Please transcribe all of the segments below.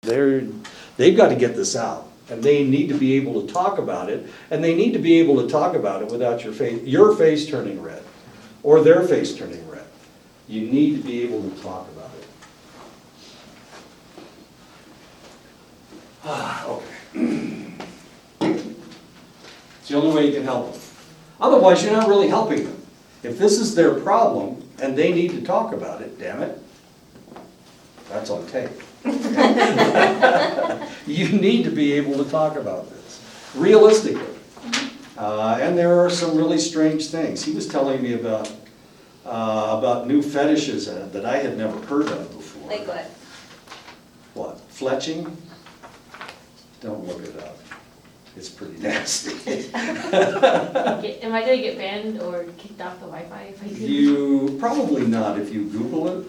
they've got to get this out. And they need to be able to talk about it, and they need to be able to talk about it without your face turning red, or their face turning red. You need to be able to talk about it. Okay. It's the only way you can help them. Otherwise, you're not really helping them. If this is their problem, and they need to talk about it, damn it, that's on tape. You need to be able to talk about this, realistically. And there are some really strange things. He was telling me about new fetishes that I had never heard of before. Like what? What, fletching? Don't look it up. It's pretty nasty. Am I gonna get banned or kicked off the Wi-Fi if I do? You, probably not if you Google it,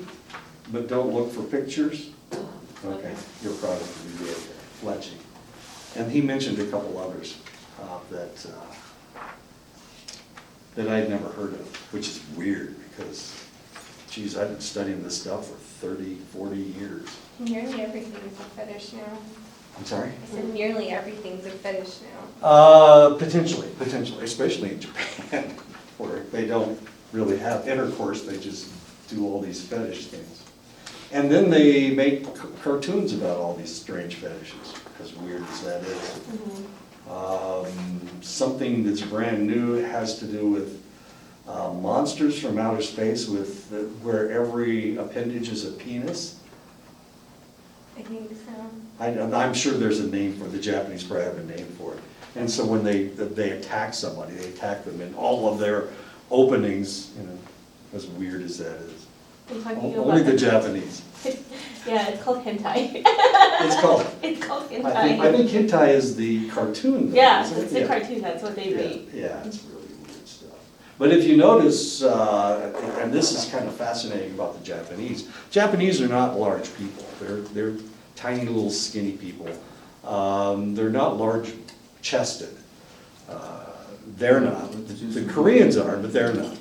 but don't look for pictures. Okay, you'll probably be good. Fletching. And he mentioned a couple others that I'd never heard of, which is weird because, geez, I've been studying this stuff for 30, 40 years. Nearly everything's a fetish now. I'm sorry? I said nearly everything's a fetish now. Potentially, especially in Japan, where they don't really have intercourse, they just do all these fetish things. And then they make cartoons about all these strange fetishes, as weird as that is. Something that's brand new has to do with monsters from outer space where every appendage is a penis. I think so. I'm sure there's a name for it. The Japanese probably have a name for it. And so when they attack somebody, they attack them in all of their openings, you know, as weird as that is. You're talking Only about the Japanese. Yeah, it's called hentai. It's called. It's called hentai. I think hentai is the cartoon. Yeah, isn't it? it's the cartoon, that's what they read. Yeah, it's really weird stuff. But if you notice, and this is kind of fascinating about the Japanese are not large people. They're tiny little skinny people. They're not large chested. They're not. The Koreans are, but they're not.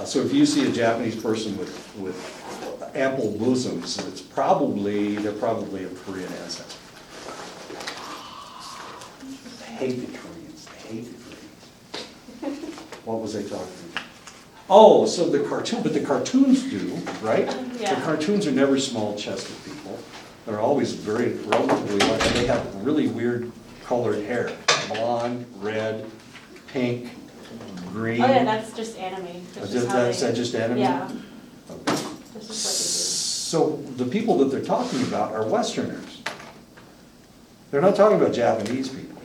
So if you see a Japanese person with ample bosoms, they're probably of Korean ancestry. They hate the Koreans. They hate the Koreans. What was I talking about? Oh, so the cartoons do, right? Yeah. The cartoons are never small-chested people. They're always very relatively large. They have really weird colored hair, blonde, red, pink, green. Oh yeah, that's just anime. That's just how Is that just anime? Yeah, Okay. that's just So the people that they're talking about are Westerners. They're not talking about Japanese people.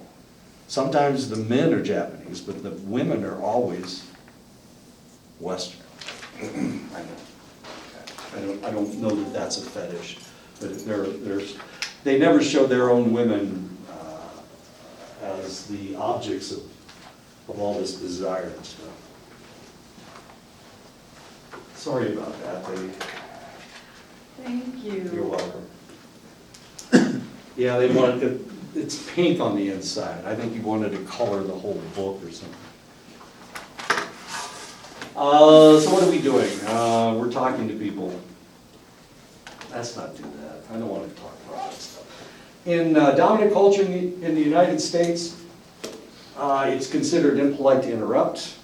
Sometimes the men are Japanese, but the women are always Western. I don't know that that's a fetish, but they never show their own women as the objects of all this desire and stuff. Sorry about that. Thank you. You're welcome. Yeah, they wanted it, it's pink on the inside. I think he wanted to color the whole book or something. So what are we doing? We're talking to people. Let's not do that. I don't want to talk about that stuff. In dominant culture in the United States, it's considered impolite to interrupt.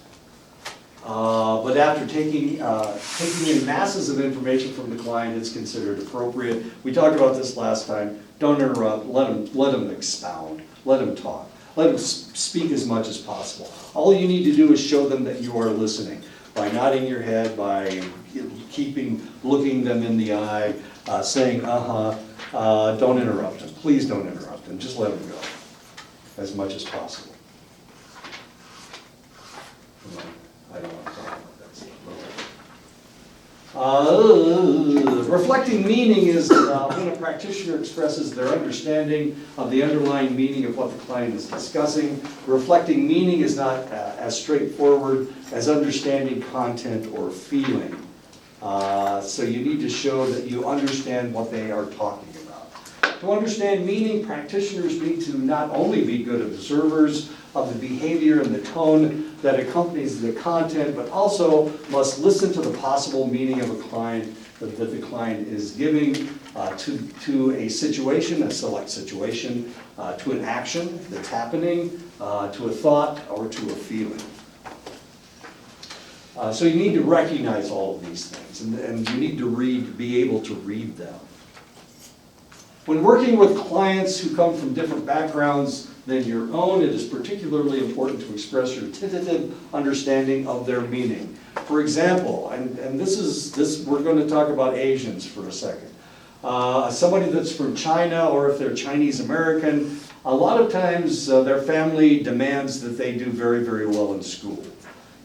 But after taking in masses of information from the client, it's considered appropriate. We talked about this last time. Don't interrupt. Let them expound. Let them talk. Let them speak as much as possible. All you need to do is show them that you are listening by nodding your head, by looking them in the eye, saying don't interrupt them. Please don't interrupt them. Just let them go as much as possible. I don't want to talk about that stuff. Reflecting meaning is when a practitioner expresses their understanding of the underlying meaning of what the client is discussing. Reflecting meaning is not as straightforward as understanding content or feeling. So you need to show that you understand what they are talking about. To understand meaning, practitioners need to not only be good observers of the behavior and the tone that accompanies the content, but also must listen to the possible meaning of a client that the client is giving to a situation, a select situation, to an action that's happening, to a thought, or to a feeling. So you need to recognize all of these things, and you need to be able to read them. When working with clients who come from different backgrounds than your own, it is particularly important to express your tentative understanding of their meaning. For example, and we're going to talk about Asians for a second. Somebody that's from China, or if they're Chinese American, a lot of times their family demands that they do very, very well in school.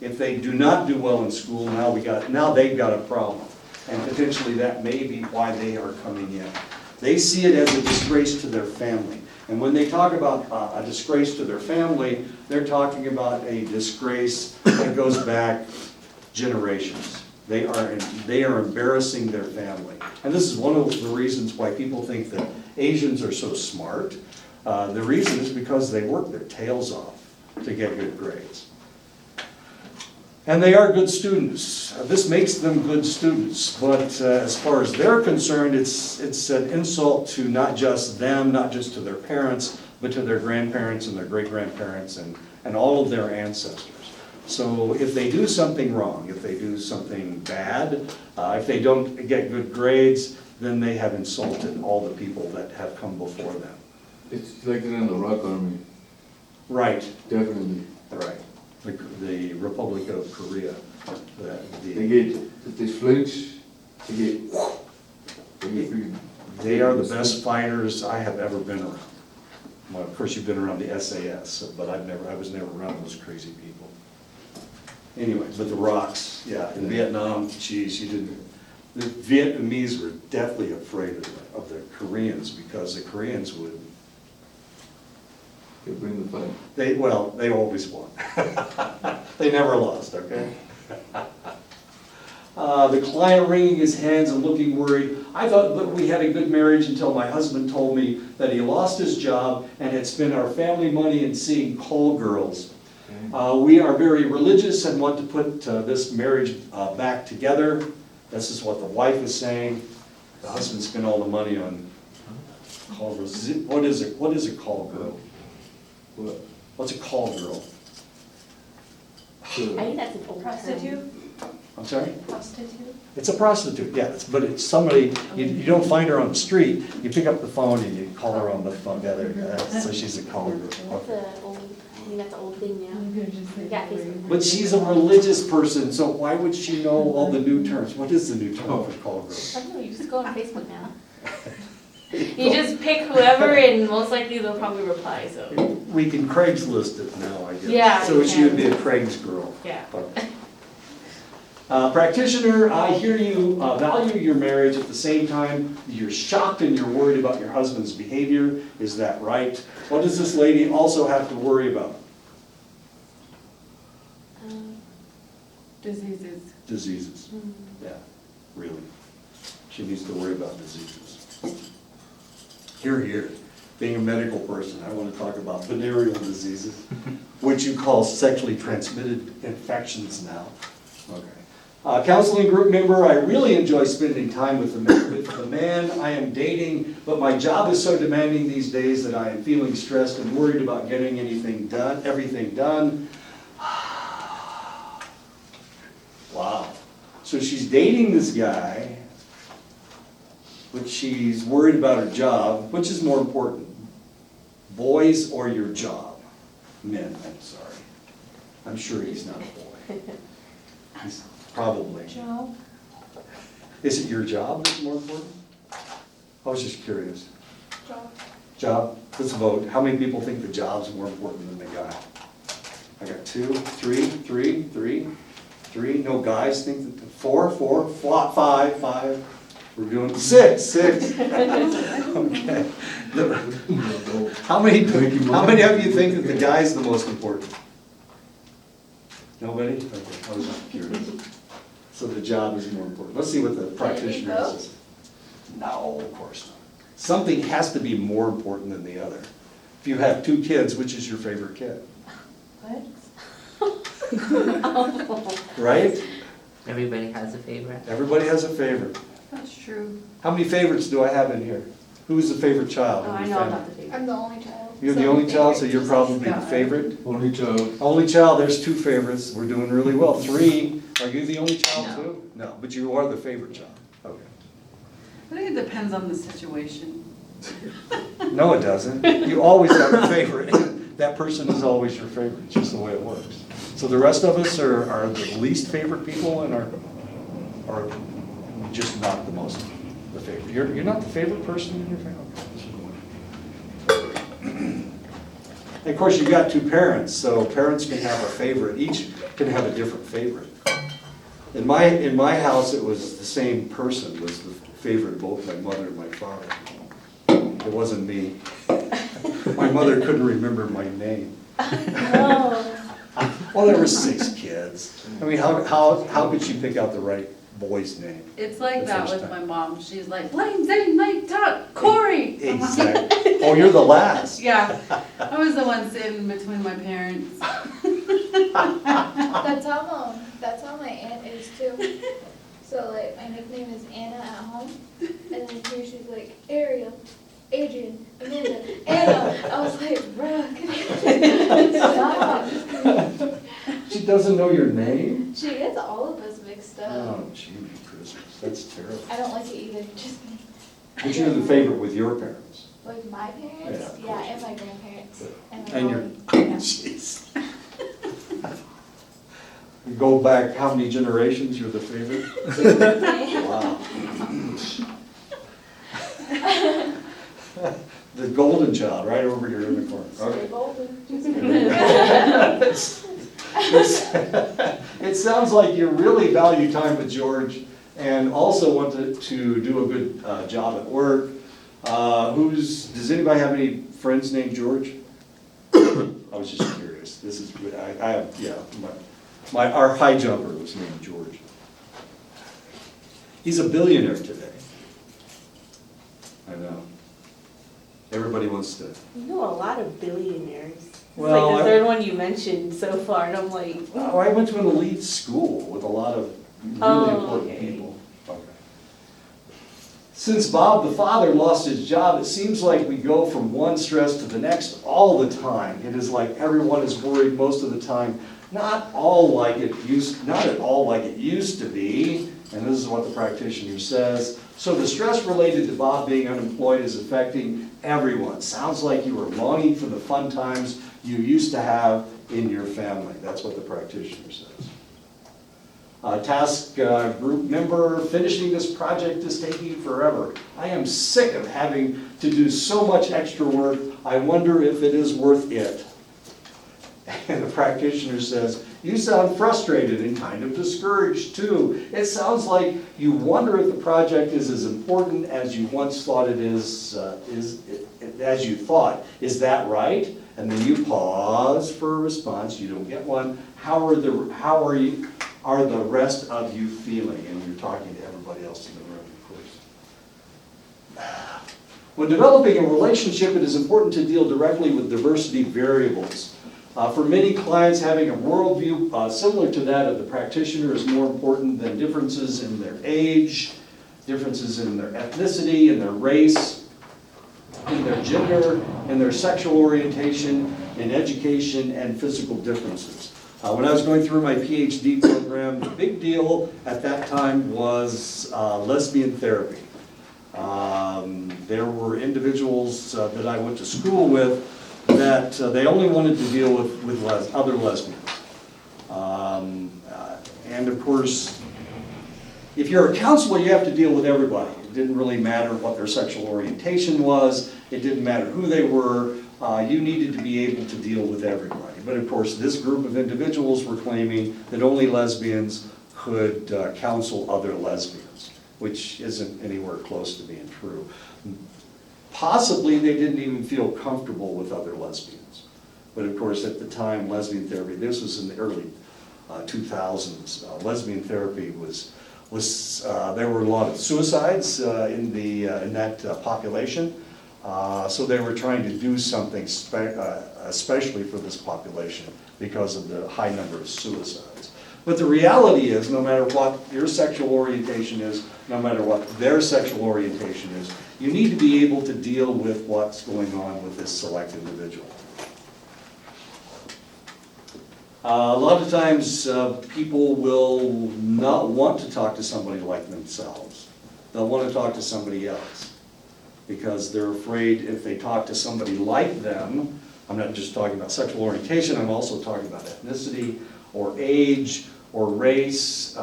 If they do not do well in school, now they've got a problem. And potentially that may be why they are coming in. They see it as a disgrace to their family. And when they talk about a disgrace to their family, they're talking about a disgrace that goes back generations. They are embarrassing their family. And this is one of the reasons why people think that Asians are so smart. The reason is because they work their tails off to get good grades. And they are good students. This makes them good students, but as far as they're concerned, it's an insult to not just them, not just to their parents, but to their grandparents and their great-grandparents and all of their ancestors. So if they do something wrong, if they do something bad, if they don't get good grades, then they have insulted all the people that have come before them. It's like in the Rock Army, Right, definitely. right. The Republic of Korea. If they flinch, they get freedom. They are the best fighters I have ever been around. Well, of course, you've been around the SAS, but I was never around those crazy people. Anyway, but the rocks, yeah, in Vietnam, geez, the Vietnamese were deathly afraid of the Koreans, because the Koreans would, They bring the fight. they always won. They never lost, okay? The client wringing his hands and looking worried. I thought that we had a good marriage until my husband told me that he lost his job and had spent our family money in seeing call girls. We are very religious and want to put this marriage back together. This is what the wife is saying. The husband spent all the money on call girls. What is a call girl? What? What's a call girl? I think that's an old Prostitute? term. I'm sorry? Prostitute? It's a prostitute, yeah, but it's somebody, you don't find her on the street, you pick up the phone and you call her on the phone, so she's a call girl. That's a old, I think that's an old thing now. Yeah, Facebook. But she's a religious person, so why would she know all the new terms? What is the new term for call girl? I don't know, you just go on Facebook now. You just pick whoever and most likely they'll probably reply, so, We can Craigslist it now, I guess. Yeah, So you she would be can. a Craig's girl. yeah. Practitioner, I hear you value your marriage. At the same time, you're shocked and you're worried about your husband's behavior. Is that right? What does this lady also have to worry about? Diseases. Diseases. Yeah, really. She needs to worry about diseases. Here. Being a medical person, I want to talk about venereal diseases, which you call sexually transmitted infections now. Okay. Counseling group member, I really enjoy spending time with the man I am dating, but my job is so demanding these days that I am feeling stressed and worried about getting everything done. Wow. So she's dating this guy, but she's worried about her job. Which is more important, boys or your job? Men, I'm sorry. I'm sure he's not a boy. He's probably. Joe? Is it your job that's more important? I was just curious. Job. Job, let's vote. How many people think the job's more important than the guy? I got 2, 3. No guys think that, 4, 5. We're doing 6. Okay. How many of you think that the guy's the most important? Nobody? Okay, I was just curious. So the job is more important. Let's see what the practitioner vote? says. No, of course not. Something has to be more important than the other. If you have 2 kids, which is your favorite kid? What? Right? Everybody has a favorite. Everybody has a favorite. That's true. How many favorites do I have in here? Who's the favorite child Oh, in I your know I'm family? not the favorite. I'm the only child. You're the so only child, so favorite. you're probably the Yeah. favorite? Only child. Only child, there's 2 favorites, we're doing really well. 3, are you the only child No. too? No, but you are the favorite child. Okay. I think it depends on the situation. No, it doesn't. You always have a favorite. That person is always your favorite, it's just the way it works. So the rest of us are the least favorite people and are just not the most, the favorite. You're not the favorite person in your family? And of course, you've got 2 parents, so parents can have a favorite, each can have a different favorite. In my house, it was the same person was the favorite of both my mother and my father. It wasn't me. My mother couldn't remember my name. No. Well, there were 6 kids. I mean, how could she pick out the right boy's name? It's like The that first with time. my mom. She's like, Blaine, Zane, Mike, Todd, Corey. I'm like, Exactly. Oh, you're the last. yeah, I was the one sitting between my parents. That's how my aunt is too. So like my nickname is Anna at home, and then here she's like Ariel, Adrian, Amanda, Anna. I was like, bruh, stop. She doesn't know your name? She gets all of us mixed up. Oh, gee, Christmas, that's terrible. I don't like it either, just me. But you're the favorite with your parents. Like my parents, Yeah, of yeah, course. and my grandparents, and my And your, mom. jeez. You go back how many generations you're the favorite? Wow. The golden child, right over here in the corner. Stay Okay. golden. It sounds like you really value time with George and also want to do a good job at work. Does anybody have any friends named George? I was just curious. This is, I have, yeah, our high jumper was named George. He's a billionaire today. I know. Everybody wants to. You know a lot of billionaires. It's Well, like the I- 3rd one you mentioned so far, and I'm like, Oh, I went to an elite school with a lot of really Oh, important okay. people. Okay. Since Bob the father lost his job, it seems like we go from one stress to the next all the time. It is like everyone is worried most of the time. Not at all like it used to be, and this is what the practitioner says. So the stress related to Bob being unemployed is affecting everyone. Sounds like you are longing for the fun times you used to have in your family. That's what the practitioner says. Task group member, finishing this project is taking forever. I am sick of having to do so much extra work. I wonder if it is worth it. And the practitioner says, you sound frustrated and kind of discouraged too. It sounds like you wonder if the project is as important as you once thought it is as you thought. Is that right? And then you pause for a response. You don't get one. How are the rest of you feeling? And you're talking to everybody else in the room, of course. When developing a relationship, it is important to deal directly with diversity variables. For many clients, having a worldview similar to that of the practitioner is more important than differences in their age, differences in their ethnicity, in their race, in their gender, in their sexual orientation, in education, and physical differences. When I was going through my PhD program, the big deal at that time was lesbian therapy. There were individuals that I went to school with that they only wanted to deal with other lesbians. And of course, if you're a counselor, you have to deal with everybody. It didn't really matter what their sexual orientation was. It didn't matter who they were. You needed to be able to deal with everybody. But of course, this group of individuals were claiming that only lesbians could counsel other lesbians, which isn't anywhere close to being true. Possibly they didn't even feel comfortable with other lesbians. But of course, at the time, lesbian therapy, this was in the early 2000s, lesbian therapy there were a lot of suicides in that population. So they were trying to do something especially for this population because of the high number of suicides. But the reality is, no matter what your sexual orientation is, no matter what their sexual orientation is, you need to be able to deal with what's going on with this select individual. A lot of times, people will not want to talk to somebody like themselves. They'll want to talk to somebody else, because they're afraid if they talk to somebody like them, I'm not just talking about sexual orientation, I'm also talking about ethnicity, or age, or race.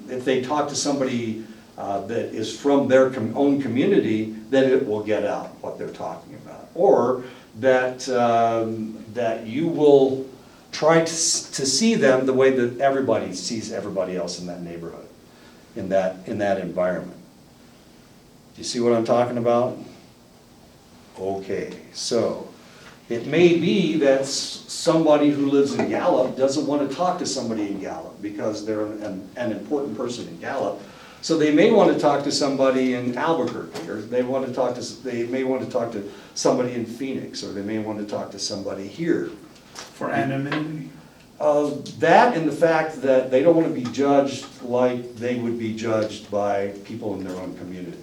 If they talk to somebody that is from their own community, then it will get out what they're talking about. Or that, that you will try to see them the way that everybody sees everybody else in that neighborhood, in that environment. Do you see what I'm talking about? Okay, so it may be that somebody who lives in Gallup doesn't want to talk to somebody in Gallup because they're an important person in Gallup. So they may want to talk to somebody in Albuquerque, or they may want to talk to somebody in Phoenix, or they may want to talk to somebody here. For anonymity? That and the fact that they don't want to be judged like they would be judged by people in their own community.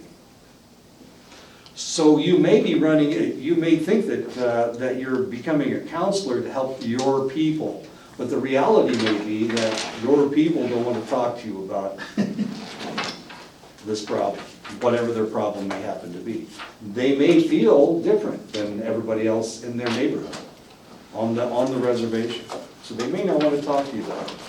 So you may be running, you may think that you're becoming a counselor to help your people, but the reality may be that your people don't want to talk to you about this problem, whatever their problem may happen to be. They may feel different than everybody else in their neighborhood, on the reservation. So they may not want to talk to you about it.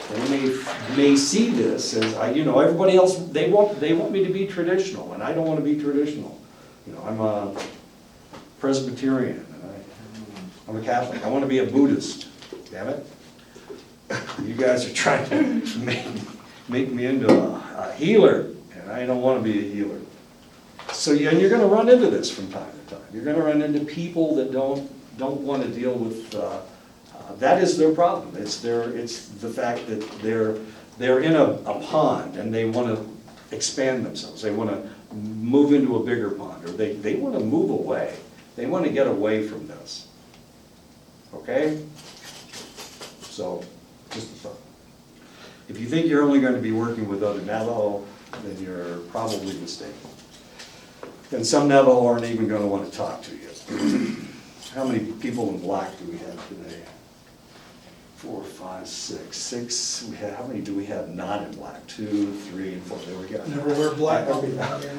They may see this as, everybody else, they want me to be traditional, and I don't want to be traditional. I'm a Presbyterian, and I'm a Catholic. I want to be a Buddhist. Damn it. You guys are trying to make me into a healer, and I don't want to be a healer. So and you're going to run into this from time to time. You're going to run into people that don't want to deal with. That is their problem. It's the fact that they're in a pond and they want to expand themselves. They want to move into a bigger pond, or they want to move away. They want to get away from this. Okay? So, just a thought. If you think you're only going to be working with other Navajo, then you're probably mistaken. And some Navajo aren't even going to want to talk to you. How many people in black do we have today? 4, 5, 6. 6. How many do we have not in black? 2, 3, and 4. There we go. Never wear black.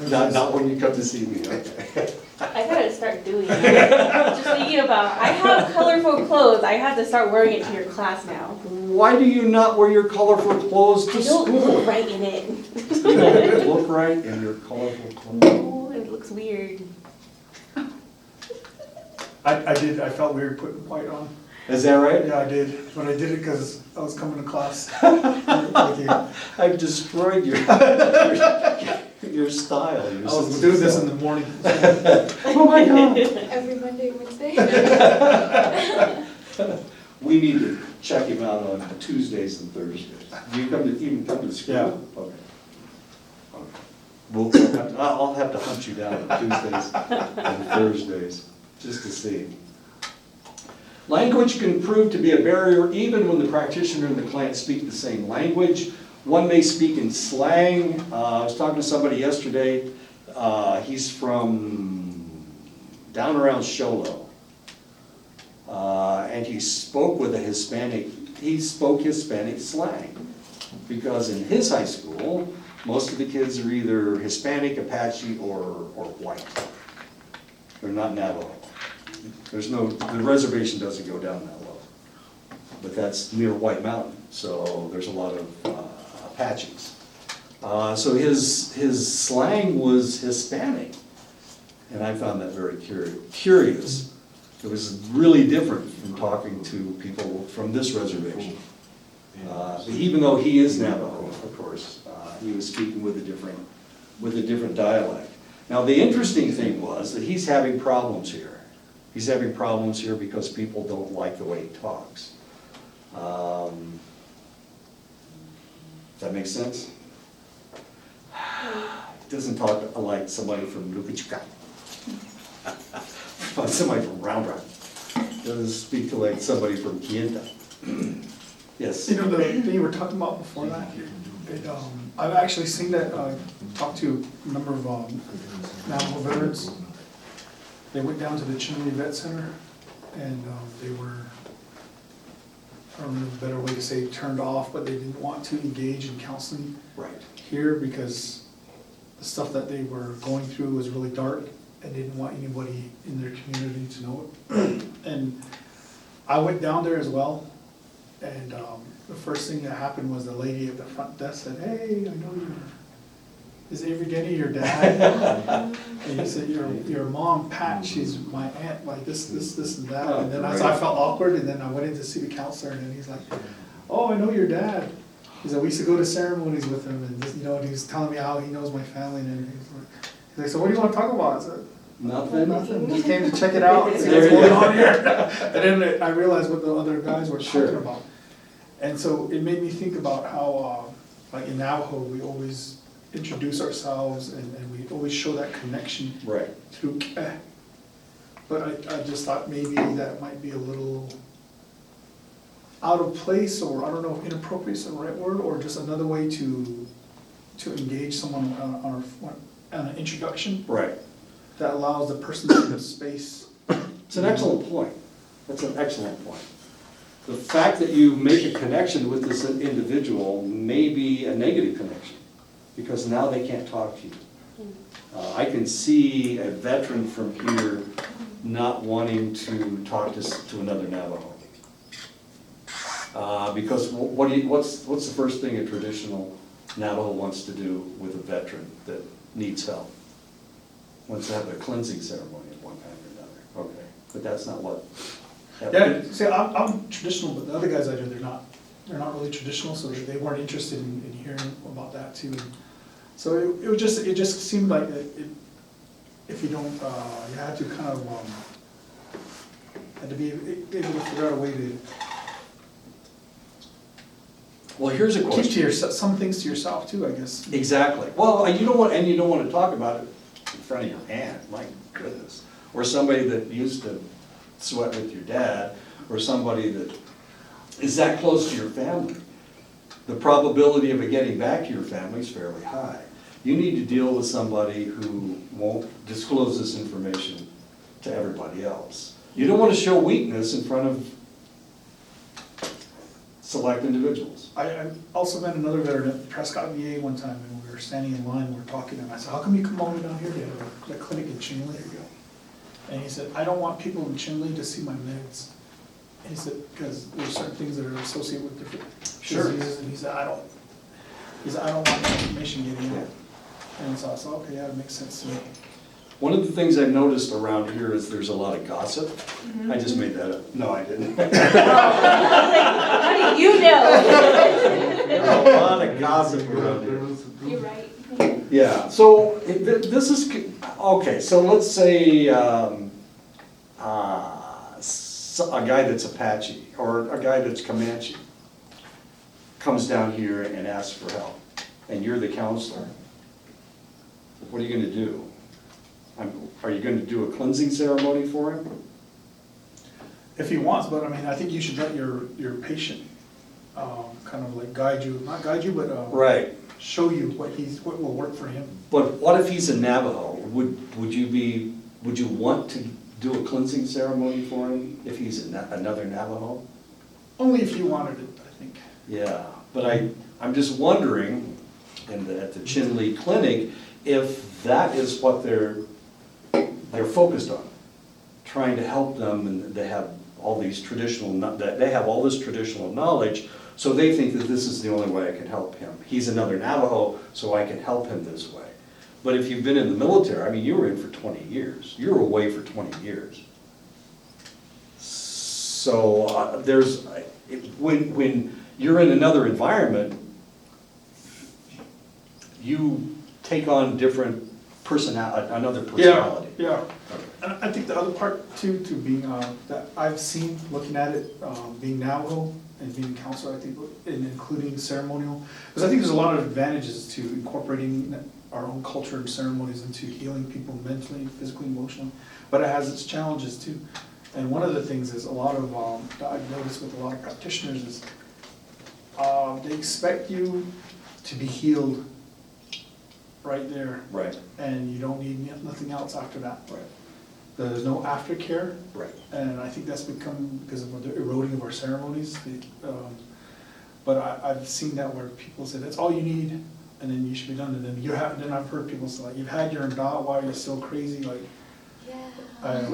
Not when you come to see me. Okay. I gotta start doing it. Just thinking about, I have colorful clothes. I have to start wearing it to your class now. Why do you not wear your colorful clothes to I don't school? look right in it. You don't look right in your colorful clothes. Oh, it looks weird. I felt weird putting white on. Is that right? Yeah, I did. But I did it because I was coming to class with you. I've destroyed your style. I was doing this in the morning. Oh my God. Every Monday, Wednesday. We need to check him out on Tuesdays and Thursdays. Do you even come to school? Yeah. Okay. I'll have to hunt you down on Tuesdays and Thursdays, just to see. Language can prove to be a barrier even when the practitioner and the client speak the same language. One may speak in slang. I was talking to somebody yesterday. He's from down around Sholo. And he spoke with he spoke Hispanic slang. Because in his high school, most of the kids are either Hispanic, Apache, or white. They're not Navajo. The reservation doesn't go down that low. But that's near White Mountain, so there's a lot of Apaches. So his slang was Hispanic, and I found that very curious. It was really different from talking to people from this reservation. Even though he is Navajo, of course, he was speaking with a different dialect. Now the interesting thing was that he's having problems here. He's having problems here because people don't like the way he talks. Does that make sense? He doesn't talk like somebody from Lukachuka. Somebody from Round Rock. Doesn't speak to like somebody from Kienta. Yes. You know, the thing you were talking about before that, I've actually seen that, talked to a number of Navajo veterans. They went down to the Chinle Vet Center, and they were, I don't know a better way to say turned off, but they didn't want to engage in counseling Right. here because the stuff that they were going through was really dark and didn't want anybody in their community to know it. And I went down there as well, and the first thing that happened was the lady at the front desk said, "Hey, I know is Avery Denny your dad?" And he said, your mom, Pat, she's my aunt, like this, and that. And then so I felt awkward, and then I went in to see the counselor, and then he's like, "Oh, I know your dad." He said, "We used to go to ceremonies with him," and just, and he was telling me how he knows my family and everything. He's like, "So what do you want to talk about?" I said, Nothing? "Nothing, just came to check it out and see what's going on here." And then I realized what the other guys were Sure. talking about. And so it made me think about how, like in Navajo, we always introduce ourselves and we always show that connection Right. through keh. But I just thought maybe that might be a little out of place, or I don't know if inappropriate is the right word, or just another way to engage someone on an introduction Right. that allows the person to have space. It's an excellent point. That's an excellent point. The fact that you make a connection with this individual may be a negative connection, because now they can't talk to you. I can see a veteran from here not wanting to talk to another Navajo. Because what's the first thing a traditional Navajo wants to do with a veteran that needs help? Wants to have a cleansing ceremony of one kind or another. Okay, but that's not what. Yeah, see, I'm traditional, but the other guys I know, they're not really traditional, so they weren't interested in hearing about that too. So it just seemed like if you don't, you had to kind of, had to be able to figure out a way to Well, here's a keep question. to yourself, some things to yourself too, I guess. Exactly. Well, you don't want to talk about it in front of your aunt, my goodness. Or somebody that used to sweat with your dad, or somebody that is that close to your family. The probability of it getting back to your family is fairly high. You need to deal with somebody who won't disclose this information to everybody else. You don't want to show weakness in front of select individuals. I also met another veteran at Prescott VA one time, and we were standing in line, we were talking, and I said, "How come you come all the way down here to the clinic in Chinle?" And he said, "I don't want people in Chinle to see my meds." And he said, "Because there's certain things that are associated with different Sure. diseases," and he said, I don't want that information getting out." And so I said, "Okay, yeah, it makes sense to me." One of the things I've noticed around here is there's a lot of gossip. I just made that up. No, I didn't. How do you know? There's a lot of gossip around here. You're right. Yeah, so this is, okay, so let's say a guy that's Apache or a guy that's Comanche comes down here and asks for help, and you're the counselor. What are you gonna do? Are you gonna do a cleansing ceremony for him? If he wants, but I mean, I think you should let your patient kind of like guide you, not guide you, but Right, show you what will work for him. but what if he's a Navajo? Would you want to do a cleansing ceremony for him if he's another Navajo? Only if you wanted it, I think. Yeah, but I'm just wondering, at the Chinle Clinic, if that is what they're focused on, trying to help them, and they have all these they have all this traditional knowledge, so they think that this is the only way I can help him. He's another Navajo, so I can help him this way. But if you've been in the military, I mean, you were in for 20 years. You were away for 20 years. So when you're in another environment, you take on another personality. Yeah, and I think the other part too, to being, that I've seen, looking at it, being Navajo and being a counselor, I think, and including ceremonial, because I think there's a lot of advantages to incorporating our own culture and ceremonies into healing people mentally, physically, emotionally, but it has its challenges too. And one of the things is a lot of, that I've noticed with a lot of practitioners is They expect you to be healed right there, Right, and you don't need nothing else after that. right, There's no aftercare, right. and I think that's become because of the eroding of our ceremonies. But I've seen that where people say, that's all you need, and then you should be done, and then then I've heard people say, like, you've had your dot, why are you still crazy, like, Yeah.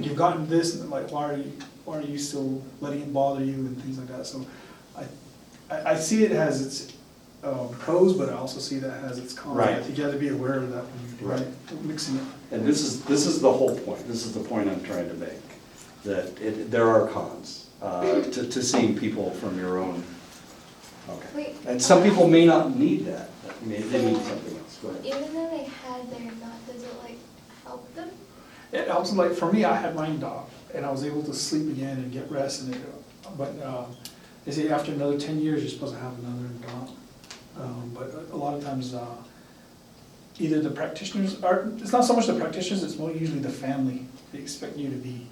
you've gotten this, and like, why are you still letting it bother you, and things like that, so I see it as its pros, but I also see that as its cons. Right. I think you have to be aware of that when Right. you're mixing it. And this is the whole point, this is the point I'm trying to make, that there are cons to seeing people from your own, okay. Wait, And some people may not need that, they need something else, go ahead. even though they had their knot, does it like help them? It helps, like, for me, I had mine dot, and I was able to sleep again and get rest, but they say after another 10 years, you're supposed to have another dot. But a lot of times, either the practitioners, it's not so much the practitioners, it's more usually the family. They expect you to be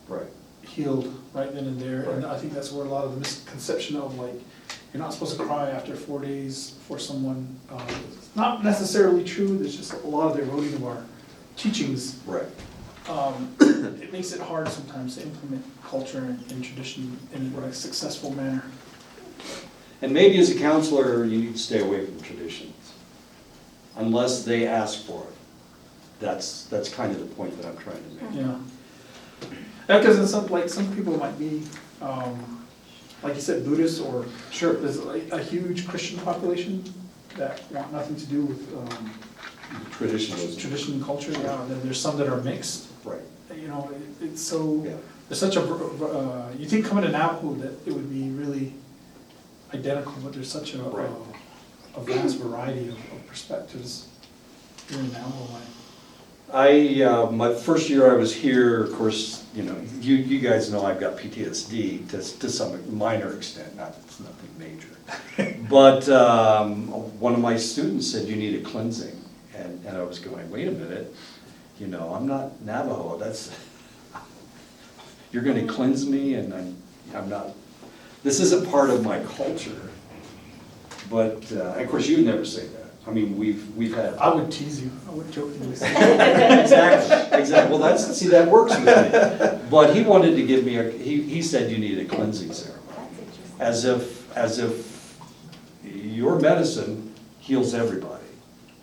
Right, healed right then and there, and Right. I think that's where a lot of the misconception of, like, you're not supposed to cry after 4 days for someone, it's not necessarily true, there's just a lot of the eroding of our teachings. right. It makes it hard sometimes to implement culture and tradition in a successful manner. And maybe as a counselor, you need to stay away from traditions, unless they ask for it. That's kind of the point that I'm trying to make. Yeah. Because in some people might be, like you said, Buddhist, or Sure. there's a huge Christian population that want nothing to do with Traditionalism. tradition and culture. Yeah, and then there's some that are mixed. Right, You know, it's so, yeah, there's such a, you think coming to Navajo that it would be really identical, but there's such Right. a vast variety of perspectives here in Navajo land. my first year I was here, of course, you guys know I've got PTSD to some minor extent, it's nothing major. But one of my students said, you need a cleansing, and I was going, wait a minute, I'm not Navajo, you're gonna cleanse me, and I'm not, this isn't part of my culture. But, of course, you'd never say that. I mean, we've had. I would tease you, I would jokingly say that. Exactly, well, that works with me. But he wanted to give me he said you need a cleansing ceremony. That's interesting. As if your medicine heals everybody.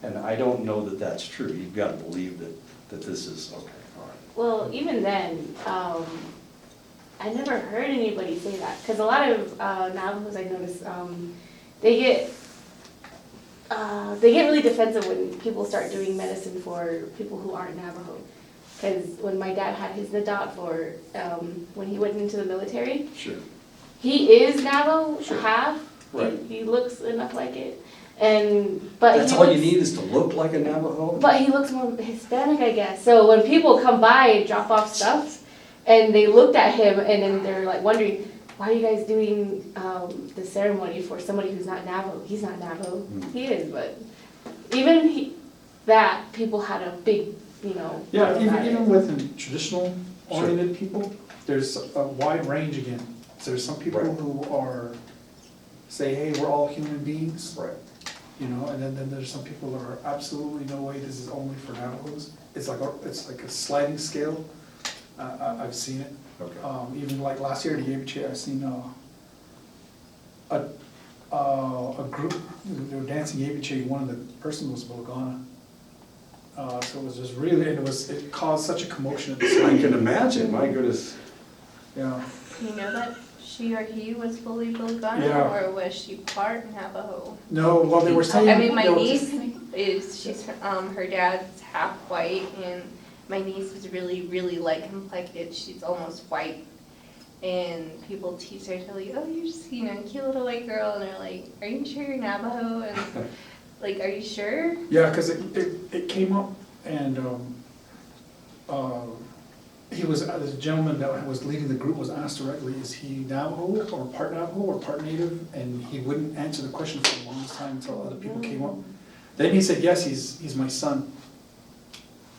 And I don't know that that's true. You've got to believe that this is, okay, all right. Well, even then, I never heard anybody say that, because a lot of Navajos I notice, they get really defensive when people start doing medicine for people who aren't Navajo. Because when my dad had his Nadat for, when he went into the military, Sure. he is Navajo, Sure. half. Right. He looks enough like it, but That's he all you looks- need is to look like a Navajo? But he looks more Hispanic, I guess. So when people come by and drop off stuff, and they looked at him, and then they're like wondering, why are you guys doing the ceremony for somebody who's not Navajo? He's not Navajo. Mm. He is, but even that, people had a big, Yeah, deal about even it. with traditional oriented people, there's a wide range again. So there's some people Right. who are, say, hey, we're all human beings, Right. and then there's some people that are absolutely no way, this is only for Navajos. It's like a sliding scale. I've seen it. Okay. Even like last year at the Yabiche, I seen a group, they were dancing Yabiche, one of the persons was Bologana. So it was just really, and it caused such a commotion at the I site. can imagine, my goodness. Yeah, You know that she or he was fully Bologana, Yeah. or was she part Navajo? no, well, they were saying. I mean, my they were- niece her dad's half white, and my niece is really, really light complected. She's almost white. And people tease her to like, oh, you're just, cute little white girl. And they're like, are you sure you're Navajo? And like, are you sure? Yeah, because it came up, and he was, the gentleman that was leading the group was asked directly, is he Navajo or part Native? And he wouldn't answer the question for the longest time until other people came up. Then he said, yes, he's my son.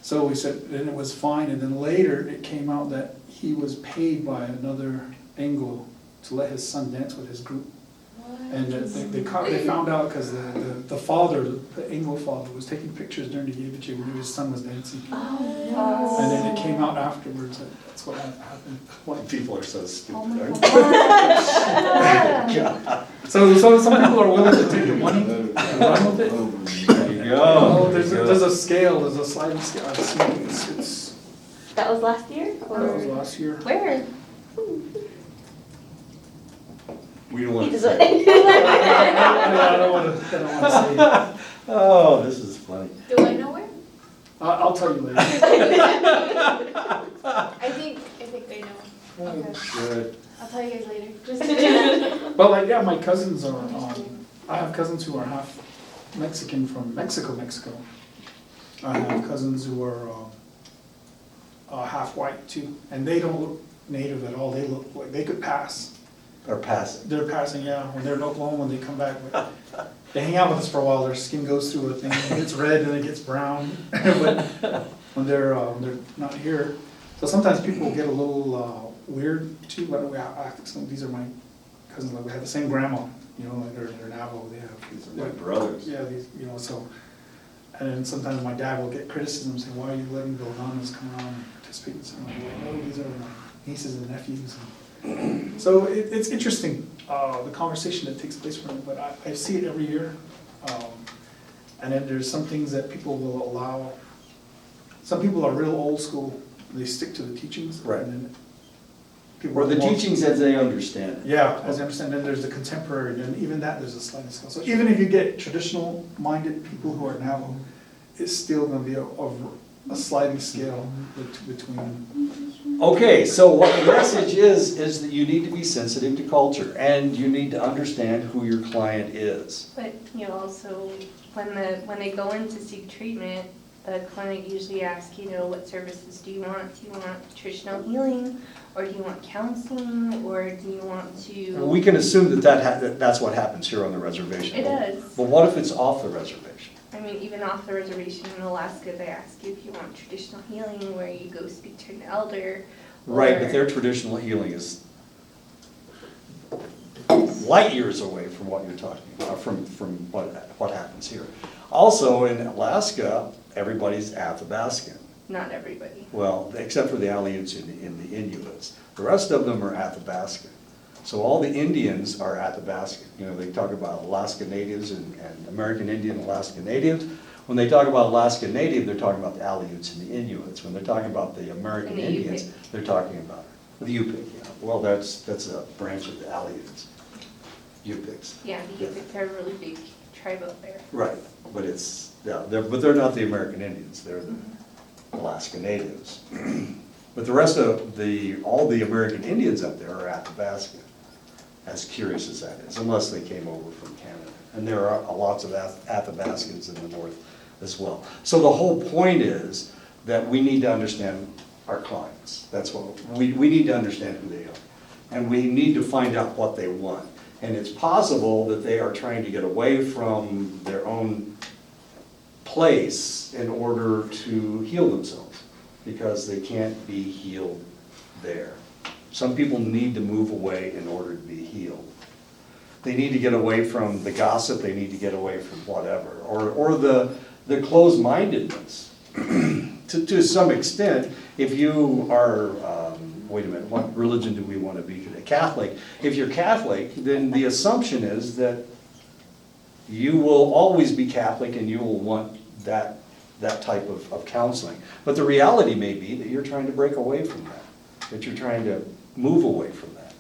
So we said, then it was fine, and then later it came out that he was paid by another Anglo to let his son dance with his group. And they found out because the father, the Anglo father, was taking pictures during the Yiviche when his son was dancing. Oh, And then it came out afterwards that that's what happened. People are so stupid, Oh my aren't God. So some people are willing to take the money and run with it. There you Oh, go. there's a scale, there's a sliding scale. I've seen it. It's, that was last year? that was Or? last year. Where? We don't want He to say. doesn't- I don't want to say. Oh, this is funny. Do I know where? I'll tell you later. I think I know. Okay, Good. I'll tell you guys later. Just But like, yeah, my cousins are, I have cousins who are half Mexican from Mexico. I have cousins who are half white too, and they don't look native at all. They look like they could pass. Or passive. They're passing, yeah, when they're in Oklahoma, when they come back. But they hang out with us for a while, their skin goes through a thing, it gets red and it gets brown. But when they're not here, so sometimes people get a little weird too, but I think some of these are my cousins, like we have the same grandma, you know, like they're Navajo, they have. These are my brothers. Yeah, these, you know, so, and then sometimes my dad will get criticism, saying, why are you letting the Odanas come around and participate in something? I'm like, no, these are my nieces and nephews. So it's interesting, the conversation that takes place from it, but I see it every year. And then there's some things that people will allow, some people are real old school, they stick to the teachings. Right. And then people Or the are more- teachings as they understand it. Yeah, as I understand, then there's the contemporary, and even that, there's a sliding scale. So even if you get traditional-minded people who are Navajo, it's still gonna be a sliding scale between. Okay, so what the message is that you need to be sensitive to culture, and you need to understand who your client is. But you also, when they go in to seek treatment, the clinic usually asks, what services do you want? Do you want traditional healing, or do you want counseling, or do you want to? We can assume that that's what happens here on the reservation. It does. But what if it's off the reservation? I mean, even off the reservation in Alaska, they ask you if you want traditional healing, where you go speak to an elder. Right, or- but their traditional healing is light years away from what you're talking about, from what happens here. Also, in Alaska, everybody's Athabascan. Not everybody. Well, except for the Aleuts and the Inuits. The rest of them are Athabascan. So all the Indians are Athabascan. They talk about Alaska Natives and American Indian Alaska Natives. When they talk about Alaska Native, they're talking about the Aleuts and the Inuits. When they're talking about the American And the Indians, Yupik. they're talking about the Yupik, yeah. Well, that's a branch of the Aleuts. Yupiks. Yeah, the Yupik, they're a really big tribe up there. Right, but they're not the American Indians, they're the Alaska Natives. But the rest of all the American Indians up there are Athabascan, as curious as that is, unless they came over from Canada. And there are lots of Athabascans in the north as well. So the whole point is that we need to understand our clients. That's what, we need to understand who they are. And we need to find out what they want. And it's possible that they are trying to get away from their own place in order to heal themselves, because they can't be healed there. Some people need to move away in order to be healed. They need to get away from the gossip, they need to get away from whatever, or the closed-mindedness. To some extent, if you are, wait a minute, what religion do we want to be today? Catholic. If you're Catholic, then the assumption is that you will always be Catholic and you will want that type of counseling. But the reality may be that you're trying to break away from that you're trying to move away from that.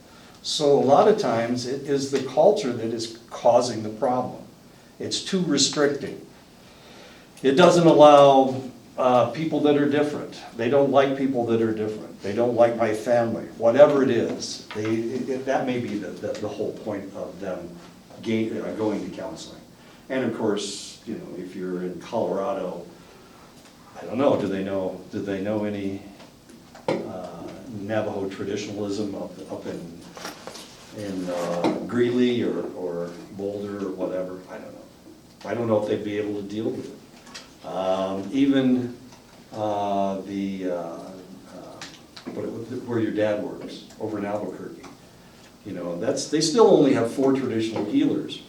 So a lot of times it is the culture that is causing the problem. It's too restricting. It doesn't allow people that are different. They don't like people that are different. They don't like my family. Whatever it is, that may be the whole point of them going to counseling. And of course, if you're in Colorado, I don't know, do they know any Navajo traditionalism up in Greeley or Boulder or whatever? I don't know. I don't know if they'd be able to deal with it. Even where your dad works, over in Albuquerque, You know, they still only have 4 traditional healers.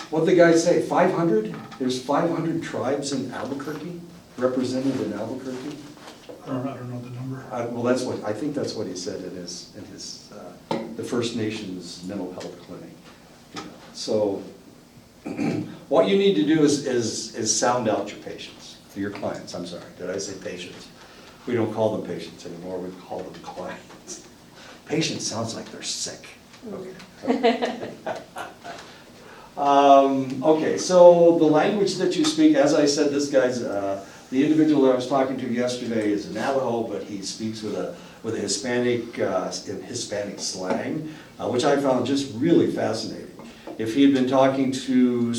What'd the guy say, 500? There's 500 tribes in Albuquerque, represented in Albuquerque? I don't know the number. Well, I think that's what he said in his, the First Nations mental health clinic. You know, so, what you need to do is sound out your patients, your clients, I'm sorry, did I say patients? We don't call them patients anymore, we call them clients. Patient sounds like they're sick. Okay. Okay, so the language that you speak, as I said, this guy's, the individual that I was talking to yesterday is a Navajo, but he speaks with a Hispanic, Hispanic slang, which I found just really fascinating. If he had been talking to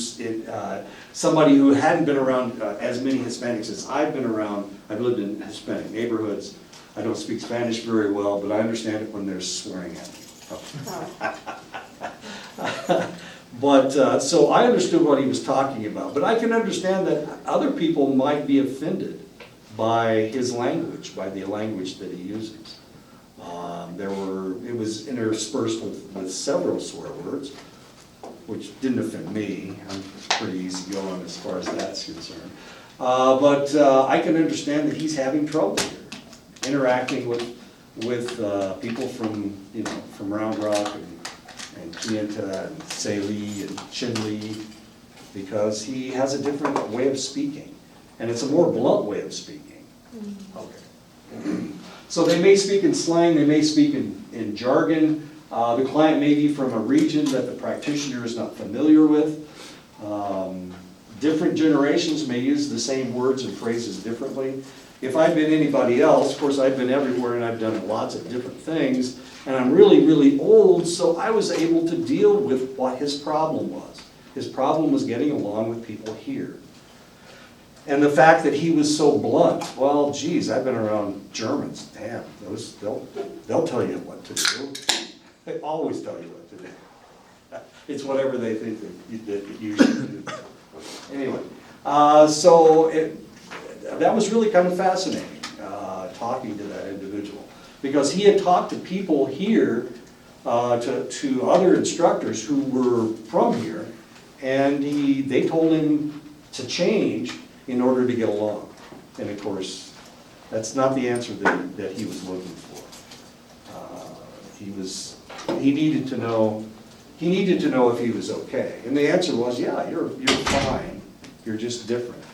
somebody who hadn't been around as many Hispanics as I've been around, I've lived in Hispanic neighborhoods, I don't speak Spanish very well, but I understand it when they're swearing at me. But, so I understood what he was talking about, but I can understand that other people might be offended by his language, by the language that he uses. It was interspersed with several swear words, which didn't offend me. I'm pretty easygoing as far as that's concerned. But I can understand that he's having trouble here, interacting with people from, from Round Rock and Kienta and Saley and Chinle, because he has a different way of speaking, and it's a more blunt way of speaking. Okay. So they may speak in slang, they may speak in jargon. The client may be from a region that the practitioner is not familiar with. Different generations may use the same words and phrases differently. If I'd been anybody else, of course I've been everywhere and I've done lots of different things, and I'm really, really old, so I was able to deal with what his problem was. His problem was getting along with people here. And the fact that he was so blunt, well, geez, I've been around Germans, damn, they'll tell you what to do. They always tell you what to do. It's whatever they think that you should do. Anyway, so that was really kind of fascinating, talking to that individual. Because he had talked to people here, to other instructors who were from here, and they told him to change in order to get along. And of course, that's not the answer that he was looking for. He needed to know if he was okay. And the answer was, yeah, you're fine, you're just different.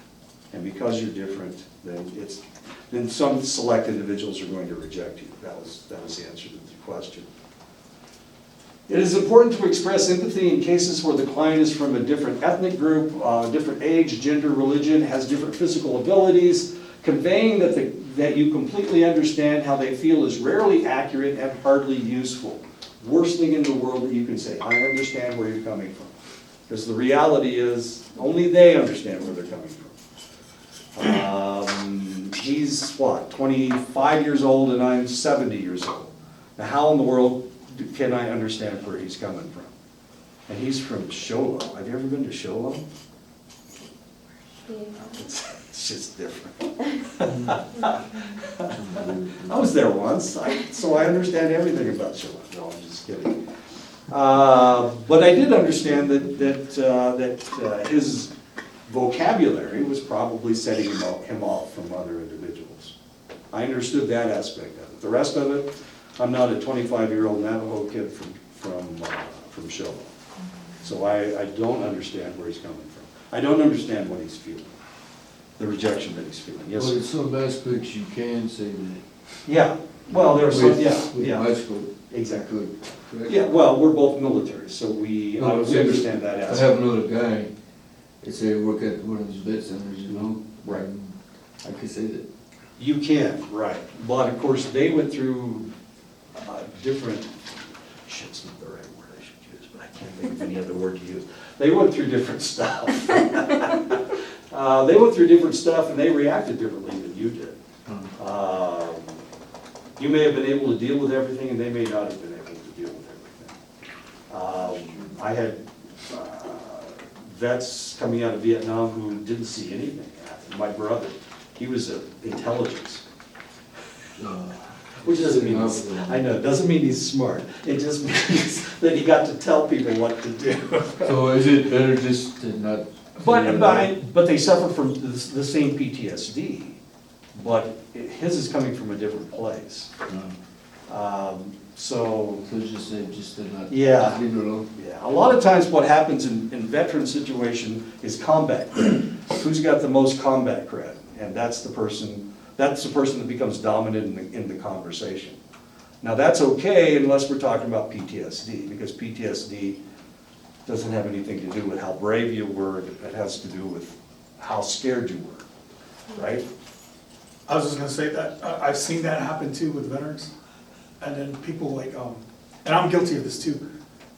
And because you're different, then some select individuals are going to reject you. That was the answer to the question. It is important to express empathy in cases where the client is from a different ethnic group, different age, gender, religion, has different physical abilities. Conveying that you completely understand how they feel is rarely accurate and hardly useful. Worst thing in the world that you can say, I understand where you're coming from. Because the reality is, only they understand where they're coming from. He's, 25 years old and I'm 70 years old. Now how in the world can I understand where he's coming from? And he's from Show Low. Have you ever been to Show Low? It's just different. I was there once, so I understand everything about Show Low. No, I'm just kidding. But I did understand that his vocabulary was probably setting him off from other individuals. I understood that aspect of it. The rest of it, I'm not a 25-year-old Navajo kid from Show Low. So I don't understand where he's coming from. I don't understand what he's feeling, the rejection that he's feeling. Yes, Well, sir. in some aspects you can say that. Yeah, well, there's some, With yeah, bicycle. exactly. Correct? Yeah, well, we're both military, so we No, understand that I aspect. have another guy, they say work at one of these vet centers, Right. and I could say that. You can, right. But of course, they went through different, shit's not the right word I should use, but I can't think of any other word to use. They went through different stuff. They went through different stuff and they reacted differently than you did. You may have been able to deal with everything and they may not have been able to deal with everything. I had vets coming out of Vietnam who didn't see anything happen. My brother, he was intelligence. Which doesn't mean, I know, it doesn't mean he's smart. It just means that he got to tell people what to do. So is it better just to not? But they suffer from the same PTSD, but his is coming from a different place. So, So just to not. Yeah. Just leave it alone. yeah, a lot of times what happens in veteran situation is combat cred. Who's got the most combat cred? And that's the person that becomes dominant in the conversation. Now, that's okay unless we're talking about PTSD, because PTSD doesn't have anything to do with how brave you were, it has to do with how scared you were, right? I was just gonna say that, I've seen that happen too with veterans. And then people like, and I'm guilty of this too,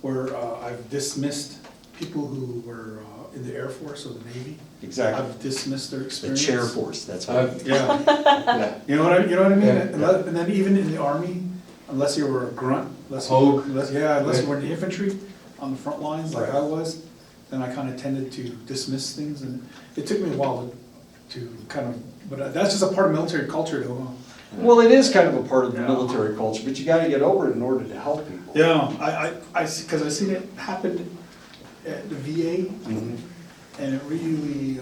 where I've dismissed people who were in the Air Force or the Navy. Exactly. I've dismissed their The experience. chair force, that's what. I've- Yeah, Yeah. you know what I mean? Yeah, And then even in the Army, unless you were a grunt, unless you Hulk. unless you were in the infantry on the front lines like Right. I was, then I kind of tended to dismiss things, and it took me a while to kind of, but that's just a part of military culture though, huh? Well, it is kind of a part of the Yeah. military culture, but you gotta get over it in order to help people. Yeah, I see, because I've seen it happen at the VA, Mhm. and it really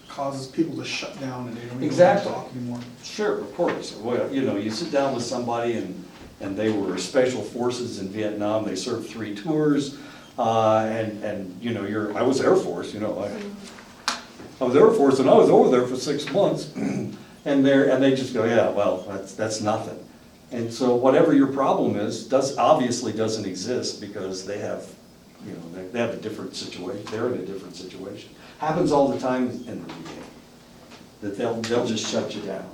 causes people to shut down and they don't even Exactly. talk anymore. Sure, of course. Well, you know, you sit down with somebody and they were special forces in Vietnam, they served 3 tours, and, you know, I was Air Force, you know, I was Air Force and I was over there for 6 months, and they just go, yeah, well, that's nothing. And so whatever your problem is, obviously doesn't exist because they have, you know, they have a different situation, they're in a different situation. Happens all the time in the VA, that they'll just shut you down.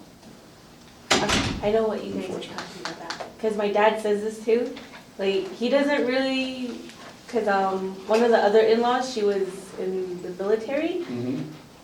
I know what you guys are talking about, because my dad says this too. Like, he doesn't really, because one of the other in-laws, she was in the military.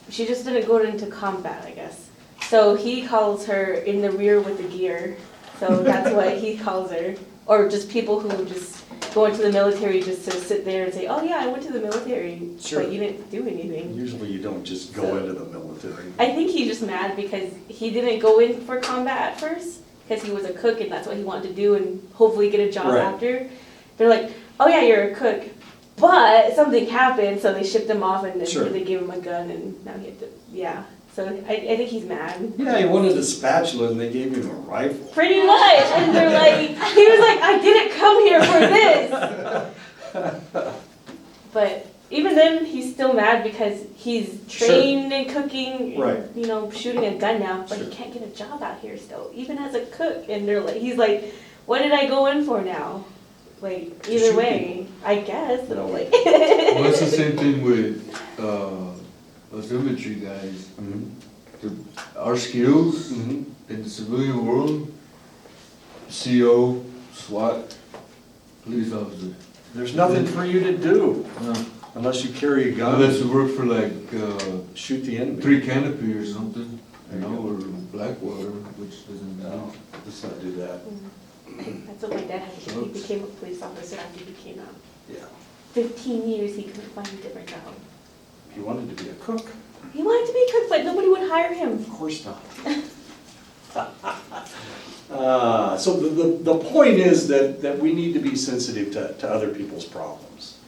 She just didn't go into combat, I guess. So he calls her in the rear with the gear. So that's what he calls her. Or just people who just go into the military just to sit there and say, oh yeah, I went to the military, Sure. but you didn't do anything. Usually you don't just go into the military. I think he's just mad because he didn't go in for combat at first, because he was a cook and that's what he wanted to do and hopefully get a job Right. after. They're like, oh yeah, you're a cook, but something happened, so they shipped him off and then Sure. they gave him a gun and now he had to, yeah. So I think he's mad. Yeah, he wanted a spatula and they gave him a rifle. Pretty much, and they're like, he was like, I didn't come here for this. But even then, he's still mad because he's trained in cooking, and, Right. you know, shooting a gun now, but Sure. he can't get a job out here still, even as a cook. And they're like, he's like, what did I go in for now? Like, To either shoot way, I guess. And I'm like, Well, it's the same thing with, us infantry guys. Our skills in the civilian world, CO, SWAT, police officer. There's nothing for you to do No. unless you carry a gun. Unless you work for like, Shoot the enemy. 3 Canopy or something, you There you know, go. or Blackwater, which doesn't No, know. let's not do that. that's what my dad had to do. He became a police officer after he came out. Yeah. 15 years he couldn't find a different job. He wanted to be a cook? He wanted to be a cook, but nobody would hire him. Of course not. So the point is that we need to be sensitive to other people's problems,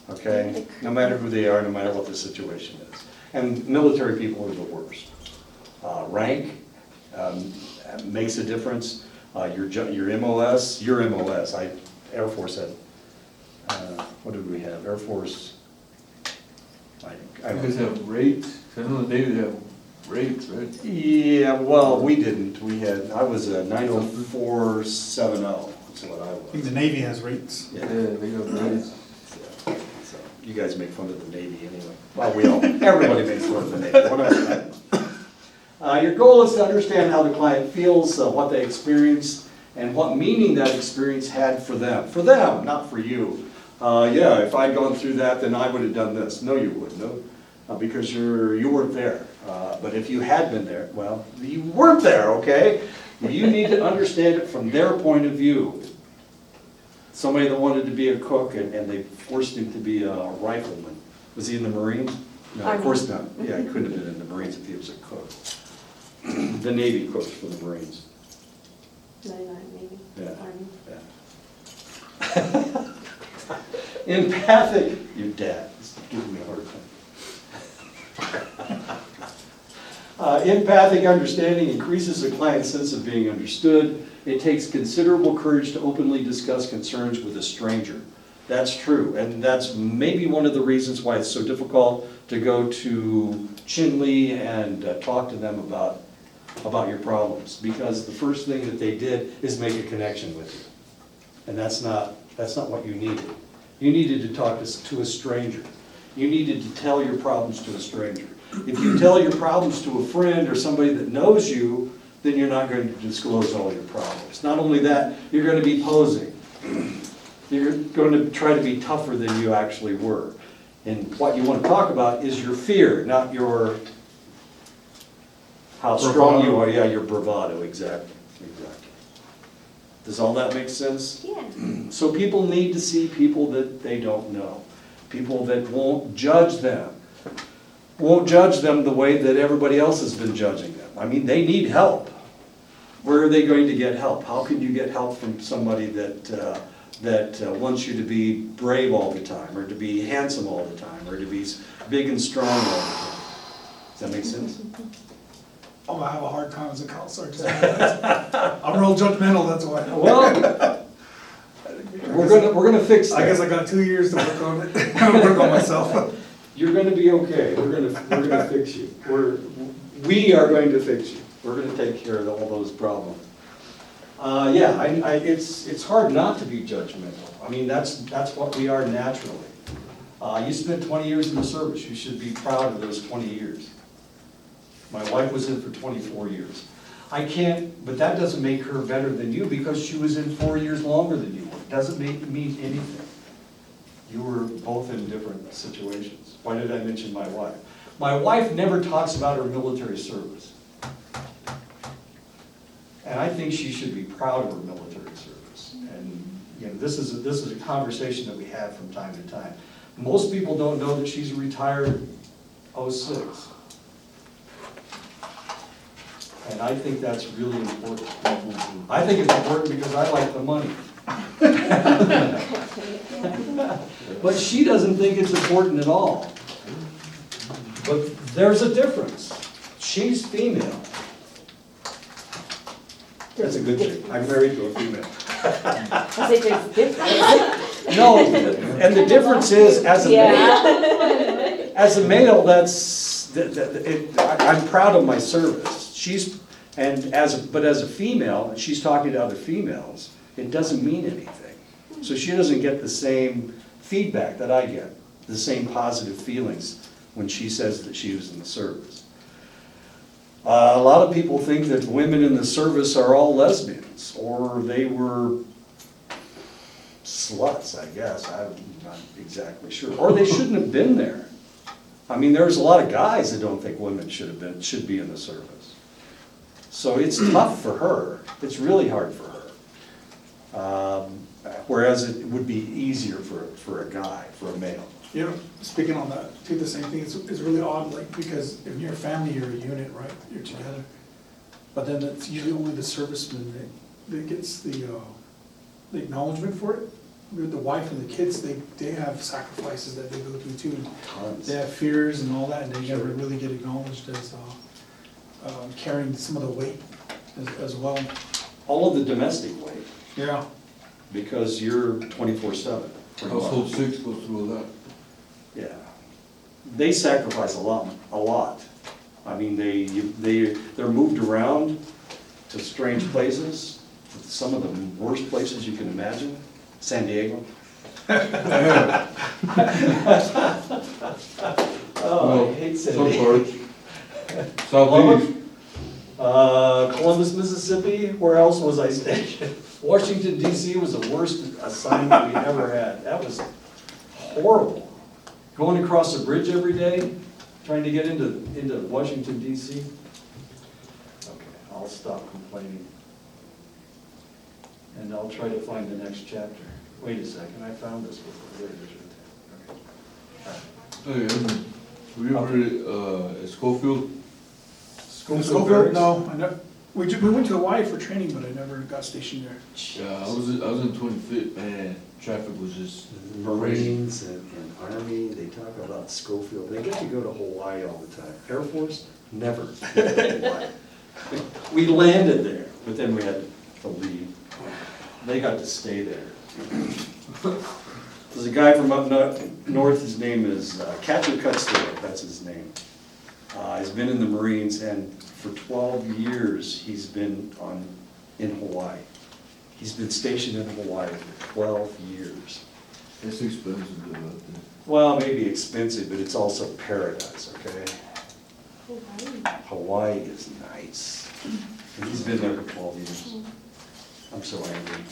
okay? No matter who they are, no matter what the situation is. And military people are the worst. Rank makes a difference. Your MOS, Air Force had, what did we have? Air Force, I You don't guys know. have rates, I know the Navy have rates, right? Yeah, well, we didn't. I was a 90470, that's what I I think the was. Navy has rates. Yeah, they got rates. So, you guys make fun of the Navy anyway. Well, everybody makes fun of the Navy. What else? Your goal is to understand how the client feels, what they experienced, and what meaning that experience had for them. For them, not for you. Yeah, if I'd gone through that, then I would have done this. No, you wouldn't have, because you weren't there. But if you had been there, well, you weren't there, okay? You need to understand it from their point of view. Somebody that wanted to be a cook and they forced him to be a rifleman. Was he in the Marines? No, of Army. course not. Yeah, he couldn't have been in the Marines if he was a cook. The Navy cooks for the Marines. 99 maybe. Yeah. Army. Empathic, your dad is giving me a hard time. Empathic understanding increases a client's sense of being understood. It takes considerable courage to openly discuss concerns with a stranger. That's true, and that's maybe one of the reasons why it's so difficult to go to Chinle and talk to them about your problems, because the first thing that they did is make a connection with you. And that's not what you needed. You needed to talk to a stranger. You needed to tell your problems to a stranger. If you tell your problems to a friend or somebody that knows you, then you're not going to disclose all your problems. Not only that, you're going to be posing. You're going to try to be tougher than you actually were. And what you want to talk about is your fear, not how strong you are. Yeah, your bravado, exactly. Does all that make sense? Yeah. So people need to see people that they don't know. People that won't judge them. Won't judge them the way that everybody else has been judging them. I mean, they need help. Where are they going to get help? How can you get help from somebody that wants you to be brave all the time, or to be handsome all the time, or to be big and strong all the time? Does that make sense? Oh, I have a hard time as a counselor. I'm real judgmental, that's why. Well, we're gonna fix that. I guess I got 2 years to work on it, work on myself. You're gonna be okay. We're gonna fix you. We are going to fix you. We're gonna take care of all those problems. Yeah, it's hard not to be judgmental. I mean, that's what we are naturally. You spent 20 years in the service. You should be proud of those 20 years. My wife was in for 24 years. I can't, but that doesn't make her better than you, because she was in 4 years longer than you were. Doesn't mean anything. You were both in different situations. Why did I mention my wife? My wife never talks about her military service. And I think she should be proud of her military service. And you know, this is a conversation that we have from time to time. Most people don't know that she's a retired 06. And I think that's really important. I think it's important because I like the money. But she doesn't think it's important at all. But there's a difference. She's female. That's a good thing. I'm married to a female. I say there's a difference. No, and the difference is, as a male, Yeah. as a male, I'm proud of my service. But as a female, and she's talking to other females, it doesn't mean anything. So she doesn't get the same feedback that I get, the same positive feelings when she says that she was in the service. A lot of people think that women in the service are all lesbians, or they were sluts, I guess. I'm not exactly sure. Or they shouldn't have been there. I mean, there's a lot of guys that don't think women should be in the service. So it's tough for her. It's really hard for her. Whereas it would be easier for a guy, for a male. You know, speaking on that, too, the same thing, it's really odd, like, because if you're a family, you're a unit, right? You're together. But then it's usually only the serviceman that gets the acknowledgement for it. The wife and the kids, they have sacrifices that they go through too. Tons. They have fears and all that, and they never really get acknowledged as carrying some of the weight as well. All of the domestic weight, Yeah. because you're 24/7. Household 6 goes through all that. Yeah. They sacrifice a lot. I mean, they're moved around to strange places, some of the worst places you can imagine. San Diego. Oh, I hate San Some Diego. parts. Southeast. Columbus, Mississippi. Where else was I stationed? Washington, D.C. was the worst assignment we ever had. That was horrible. Going across the bridge every day, trying to get into Washington, D.C. Okay, I'll stop complaining. And I'll try to find the next chapter. Wait a second, I found this before. There it is. Okay. Hey, Edmund, were you ever at Schofield? Schofield? No, I never, We went to Hawaii for training, but I never got stationed there. Yeah, I was in 25th, man, traffic was just crazy. Marines and Army, they talk about Schofield, they get to go to Hawaii all the time. Air Force, never get to Hawaii. We landed there, but then we had to leave. They got to stay there. There's a guy from up north, his name is Catcher Cutstiller, that's his name. He's been in the Marines, and for 12 years, he's been in Hawaii. He's been stationed in Hawaii for 12 years. It's expensive to go out there. Well, maybe expensive, but it's also paradise, okay? Hawaii is nice. And he's been there for 12 years. I'm so angry.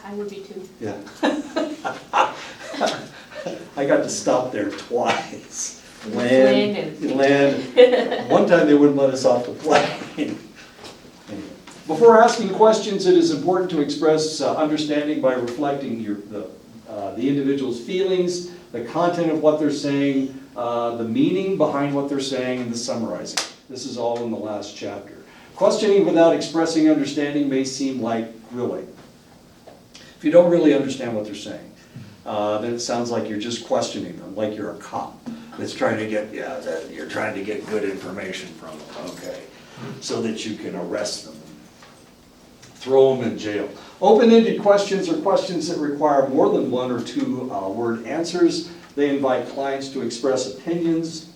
I would be too. Yeah. I got to stop there twice. Land. One time they wouldn't let us off the plane. Anyway. Before asking questions, it is important to express understanding by reflecting the individual's feelings, the content of what they're saying, the meaning behind what they're saying, and the summarizing. This is all in the last chapter. Questioning without expressing understanding may seem like grilling. If you don't really understand what they're saying, then it sounds like you're just questioning them, like you're a cop that's trying to get, you're trying to get good information from them, okay? So that you can arrest them, throw them in jail. Open-ended questions are questions that require more than one or two word answers. They invite clients to express opinions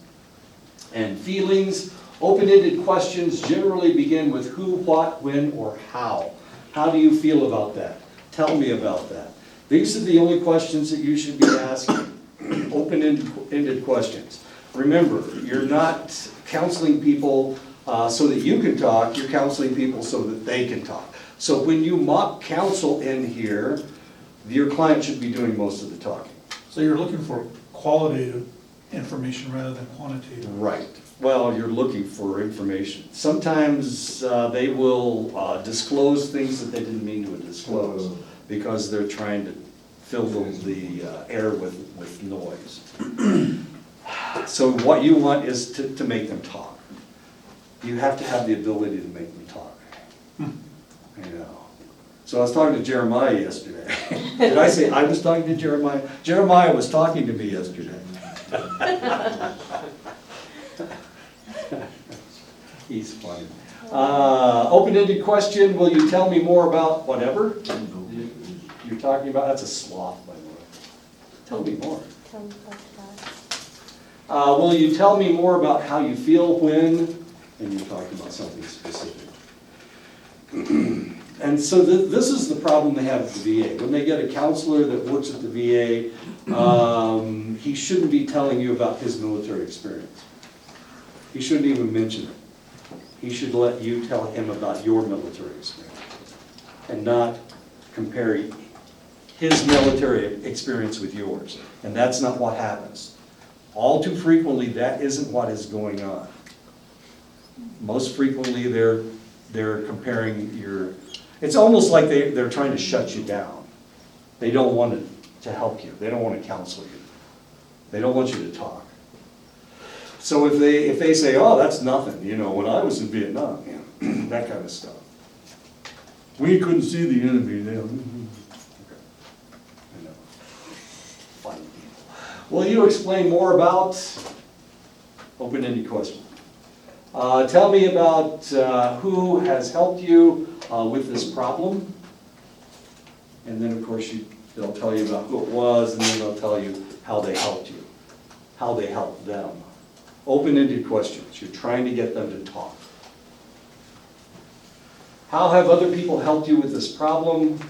and feelings. Open-ended questions generally begin with who, what, when, or how. How do you feel about that? Tell me about that. These are the only questions that you should be asking. Open-ended questions. Remember, you're not counseling people so that you can talk, you're counseling people so that they can talk. So when you mock counsel in here, your client should be doing most of the talking. So you're looking for qualitative information rather than quantitative. Right. Well, you're looking for information. Sometimes they will disclose things that they didn't mean to disclose because they're trying to fill the air with noise. So what you want is to make them talk. You have to have the ability to make them talk. You know. So I was talking to Jeremiah yesterday. Did I say I was talking to Jeremiah? Jeremiah was talking to me yesterday. He's funny. Open-ended question, will you tell me more about whatever you're talking about? That's a sloth, by the way. Tell me more. Will you tell me more about how you feel when, and you're talking about something specific. And so this is the problem they have at the VA. When they get a counselor that works at the VA, he shouldn't be telling you about his military experience. He shouldn't even mention it. He should let you tell him about your military experience and not compare his military experience with yours. And that's not what happens. All too frequently, that isn't what is going on. Most frequently, they're comparing your, it's almost like they're trying to shut you down. They don't want to help you. They don't want to counsel you. They don't want you to talk. So if they say, oh, that's nothing, you know, when I was in Vietnam, you know, that kind of stuff. We couldn't see the enemy then. Okay. I know. Funny people. Will you explain more about, open-ended question. Tell me about who has helped you with this problem. And then, of course, they'll tell you about who it was, and then they'll tell you how they helped you, how they helped them. Open-ended questions. You're trying to get them to talk. How have other people helped you with this problem?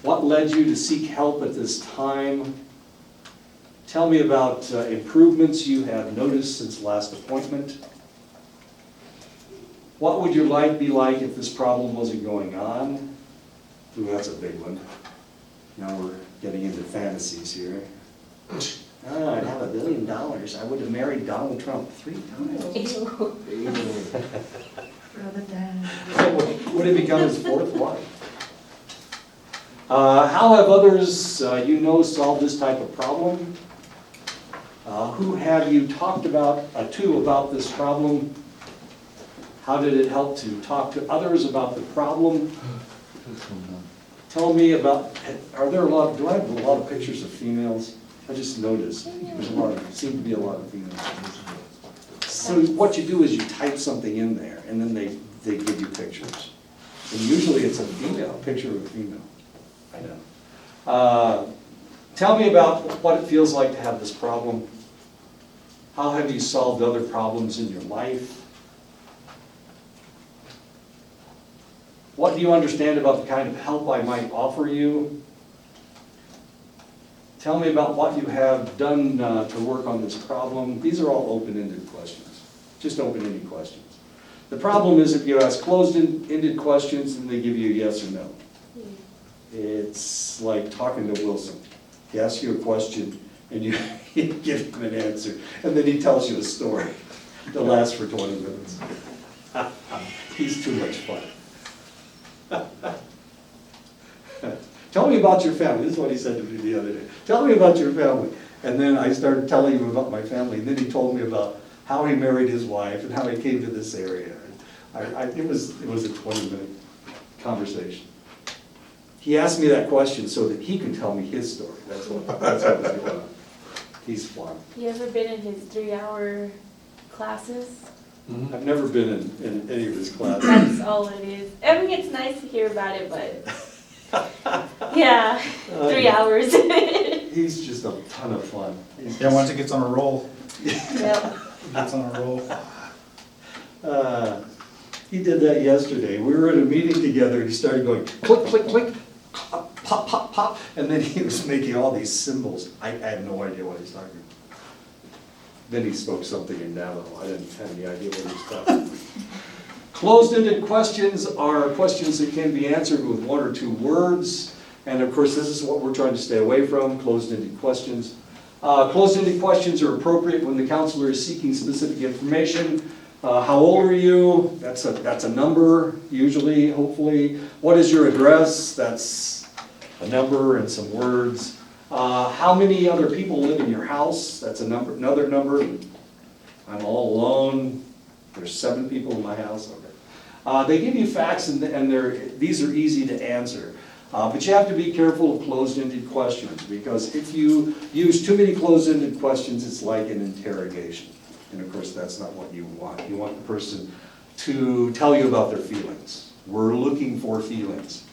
What led you to seek help at this time? Tell me about improvements you have noticed since last appointment. What would your life be like if this problem wasn't going on? Ooh, that's a big one. Now we're getting into fantasies here. I'd have $1 billion. I would have married Donald Trump 3 times. Would it become his 4th wife? How have others you know solved this type of problem? Who have you talked to about this problem? How did it help to talk to others about the problem? Tell me about, are there a lot, do I have a lot of pictures of females? I just noticed, there's a lot, seem to be a lot of females. So what you do is you type something in there, and then they give you pictures. And usually it's a female, a picture of a female. I know. Tell me about what it feels like to have this problem. How have you solved other problems in your life? What do you understand about the kind of help I might offer you? Tell me about what you have done to work on this problem. These are all open-ended questions, just open-ended questions. The problem is if you ask closed-ended questions, then they give you a yes or no. It's like talking to Wilson. He asks you a question and you give him an answer, and then he tells you a story that lasts for 20 minutes. He's too much fun. Tell me about your family. This is what he said to me the other day. Tell me about your family. And then I started telling him about my family, and then he told me about how he married his wife and how he came to this area. It was a 20-minute conversation. He asked me that question so that he can tell me his story. That's what was going on. He's fun. You ever been in his 3-hour classes? I've never been in any of his classes. That's all it is. I mean, it's nice to hear about it, but yeah, 3 hours. He's just a ton of fun. Yeah, once it gets on a roll, Yep. gets on a roll. He did that yesterday. We were in a meeting together and he started going click, click, click, pop, pop, pop, and then he was making all these symbols. I had no idea what he's talking about. Then he spoke something in Navajo. I didn't have any idea what he was talking about. Closed-ended questions are questions that can be answered with 1 or 2 words. And of course, this is what we're trying to stay away from, closed-ended questions. Closed-ended questions are appropriate when the counselor is seeking specific information. How old are you? That's a number, usually, hopefully. What is your address? That's a number and some words. How many other people live in your house? That's a number, another number. I'm all alone. There's 7 people in my house. Okay. They give you facts, and these are easy to answer. But you have to be careful of closed-ended questions, because if you use too many closed-ended questions, it's like an interrogation. And of course, that's not what you want. You want the person to tell you about their feelings. We're looking for feelings.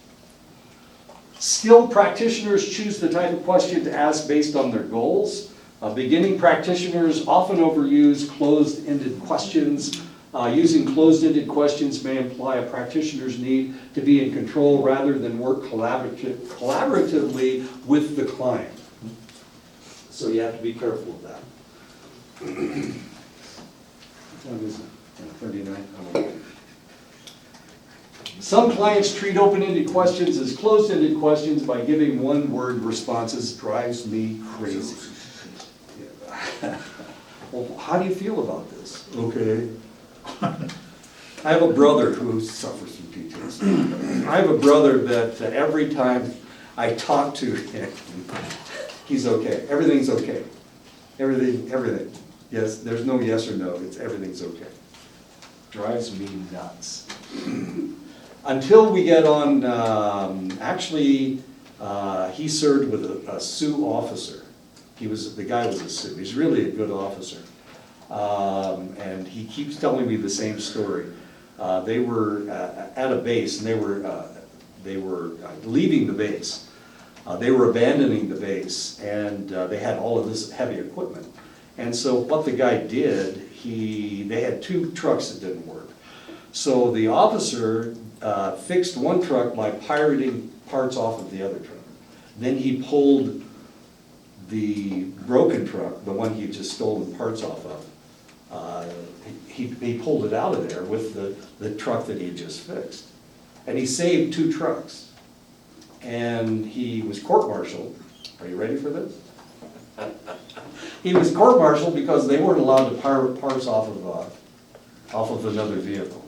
Skilled practitioners choose the type of question to ask based on their goals. Beginning practitioners often overuse closed-ended questions. Using closed-ended questions may imply a practitioner's need to be in control rather than work collaboratively with the client. So you have to be careful of that. What time is it? 39. Some clients treat open-ended questions as closed-ended questions by giving one-word responses. Drives me crazy. Well, how do you feel about this? Okay. I have a brother who suffers from PTSD. I have a brother that every time I talk to him, he's okay. Everything's okay. Everything. Yes, there's no yes or no. It's everything's okay. Drives me nuts. Until we get on, he served with a Sioux officer. The guy was a Sioux. He's really a good officer. And he keeps telling me the same story. They were at a base, and they were leaving the base. They were abandoning the base, and they had all of this heavy equipment. And so what the guy did, they had 2 trucks that didn't work. So the officer fixed one truck by pirating parts off of the other truck. Then he pulled the broken truck, the one he had just stolen parts off of, he pulled it out of there with the truck that he had just fixed. And he saved 2 trucks. And he was court-martialed. Are you ready for this? He was court-martialed because they weren't allowed to pirate parts off of another vehicle.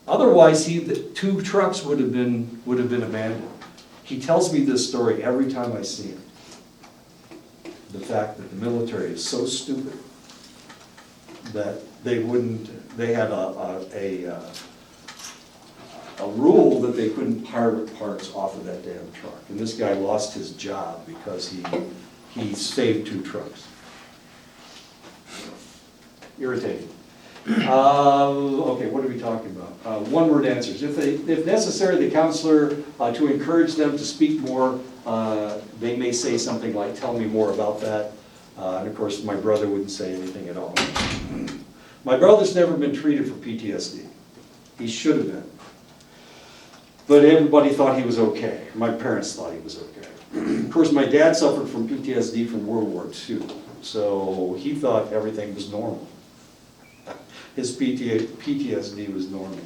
Otherwise, the 2 trucks would have been abandoned. He tells me this story every time I see him. The fact that the military is so stupid that they wouldn't, they had a rule that they couldn't pirate parts off of that damn truck. And this guy lost his job because he saved 2 trucks. Irritating. Okay, what are we talking about? One-word answers. If necessary, the counselor, to encourage them to speak more, they may say something like, tell me more about that. And of course, my brother wouldn't say anything at all. My brother's never been treated for PTSD. He should have been. But everybody thought he was okay. My parents thought he was okay. Of course, my dad suffered from PTSD from World War II, so he thought everything was normal. His PTSD was normal,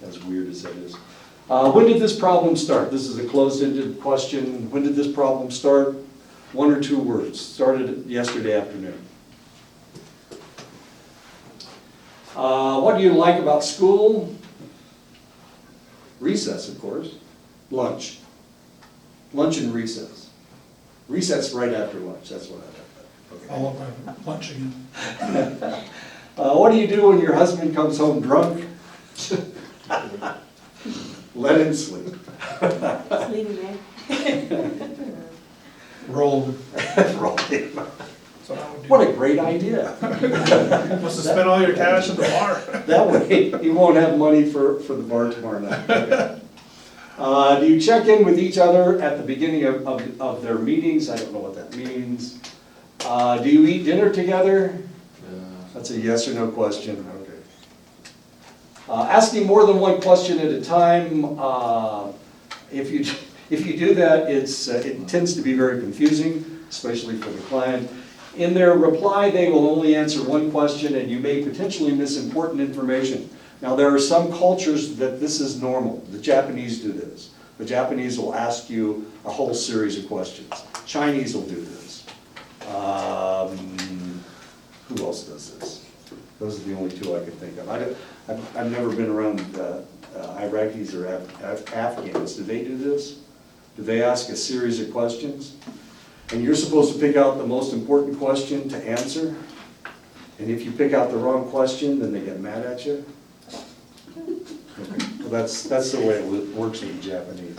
as weird as that is. When did this problem start? This is a closed-ended question. When did this problem start? 1 or 2 words. Started yesterday afternoon. What do you like about school? Recess, of course. Lunch. Lunch and recess. Recess right after lunch, that's what I like. I love my lunch again. What do you do when your husband comes home drunk? Let him sleep. Just leave me there. Roll. Roll him. So I would do. What a great idea. Must have spent all your cash at the bar. That way, he won't have money for the bar tomorrow night. Do you check in with each other at the beginning of their meetings? I don't know what that means. Do you eat dinner together? That's a yes or no question. Okay. Asking more than one question at a time. If you do that, it tends to be very confusing, especially for the client. In their reply, they will only answer one question, and you may potentially miss important information. Now, there are some cultures that this is normal. The Japanese do this. The Japanese will ask you a whole series of questions. Chinese will do this. Who else does this? Those are the only 2 I can think of. I've never been around Iraqis or Afghans. Do they do this? Do they ask a series of questions? And you're supposed to pick out the most important question to answer? And if you pick out the wrong question, then they get mad at you? Okay. Well, that's the way it works with the Japanese.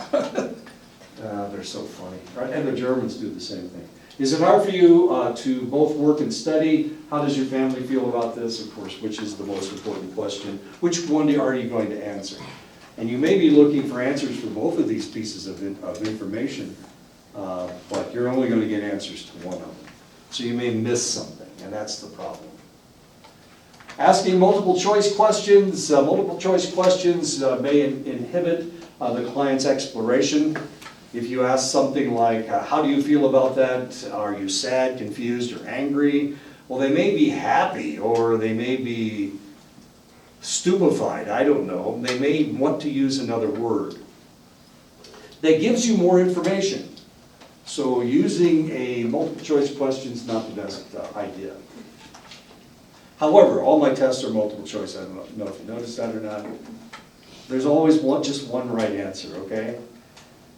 They're so funny. Right? And the Germans do the same thing. Is it hard for you to both work and study? How does your family feel about this? Of course, which is the most important question? Which one are you going to answer? And you may be looking for answers for both of these pieces of information, but you're only going to get answers to one of them. So you may miss something, and that's the problem. Asking multiple choice questions may inhibit the client's exploration. If you ask something like, how do you feel about that? Are you sad, confused, or angry? Well, they may be happy, or they may be stupefied, I don't know. They may want to use another word. That gives you more information. So using a multiple choice question is not the best idea. However, all my tests are multiple choice. I don't know if you noticed that or not. There's always just one right answer, okay?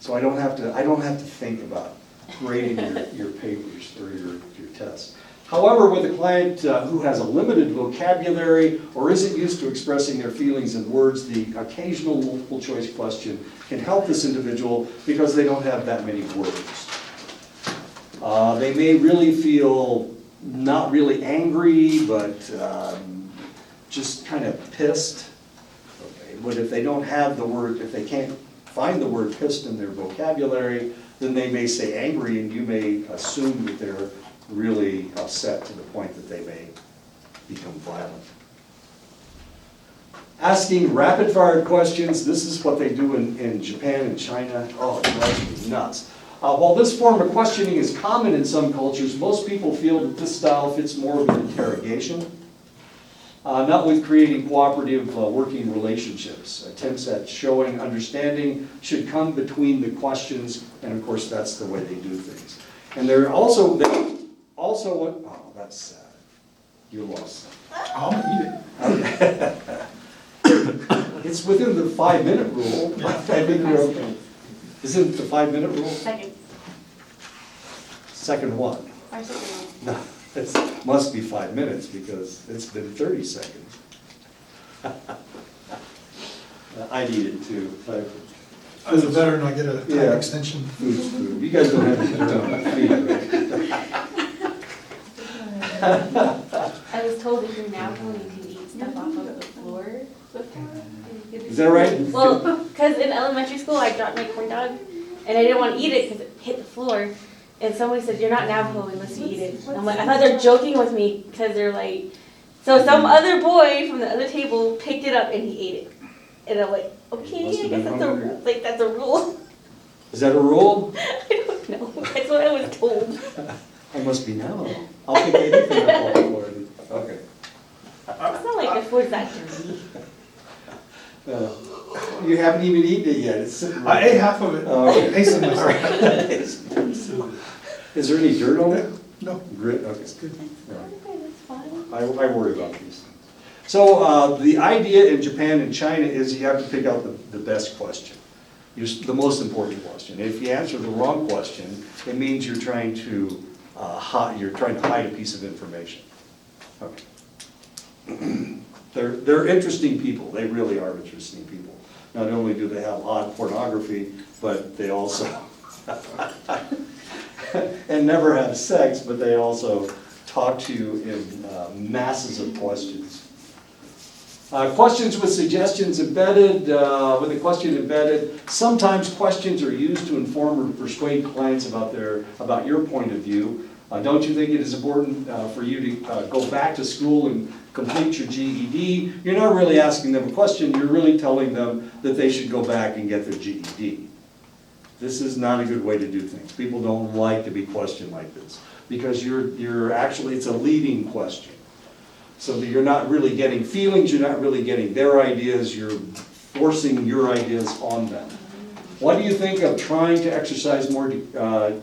So I don't have to think about grading your papers or your tests. However, with a client who has a limited vocabulary or isn't used to expressing their feelings in words, the occasional multiple choice question can help this individual because they don't have that many words. They may really feel not really angry, but just kind of pissed. Okay. But if they don't have the word, if they can't find the word pissed in their vocabulary, then they may say angry, and you may assume that they're really upset to the point that they may become violent. Asking rapid-fire questions, this is what they do in Japan and China. Oh, it drives me nuts. While this form of questioning is common in some cultures, most people feel that this style fits more of an interrogation, not with creating cooperative working relationships. Attempts at showing understanding should come between the questions, and of course that's the way they do things. And they're also, oh, that's sad. You lost. I'll eat it. It's within the 5-minute rule. I think we're okay. Isn't the 5-minute rule? Second. Second one. Our second one. No, It must be 5 minutes because it's been 30 seconds. I need it too. As a veteran, I get a Yeah. time extension. Food's food. You guys don't have to put on my feet, right? I was told if you're Navajo, you can eat stuff off of the floor before. Is that right? Well, because in elementary school, I dropped my corn dog, and I didn't want to eat it because it hit the floor. And somebody said, "You're not Navajo unless you eat it." And I'm like, I thought they're joking with me because they're like, so some other boy from the other table picked it up and he ate it. And I'm like, okay, Must I have guess been that's hungry. that's a rule. Is that a rule? I don't know. That's what I was told. I must be now. I'll pick anything up off the floor. Okay. It's not like the food's that dirty. You haven't even eaten it yet. It's sitting I ate half of it. Oh, okay. Hastened myself. Is there any dirt on it? No. Grit, okay. Okay, that's fine. I worry about these. So the idea in Japan and China is you have to pick out the best question, the most important question. If you answer the wrong question, it means you're trying to hide a piece of information. Okay. They're interesting people. They really are interesting people. Not only do they have odd pornography, but they also and never have sex, but they also talk to you in masses of questions. Questions with suggestions embedded, with a question embedded. Sometimes questions are used to inform or persuade clients about your point of view. Don't you think it is important for you to go back to school and complete your GED? You're not really asking them a question, you're really telling them that they should go back and get their GED. This is not a good way to do things. People don't like to be questioned like this because you're actually, it's a leading question. So that you're not really getting feelings, you're not really getting their ideas, you're forcing your ideas on them. What do you think of trying to exercise more to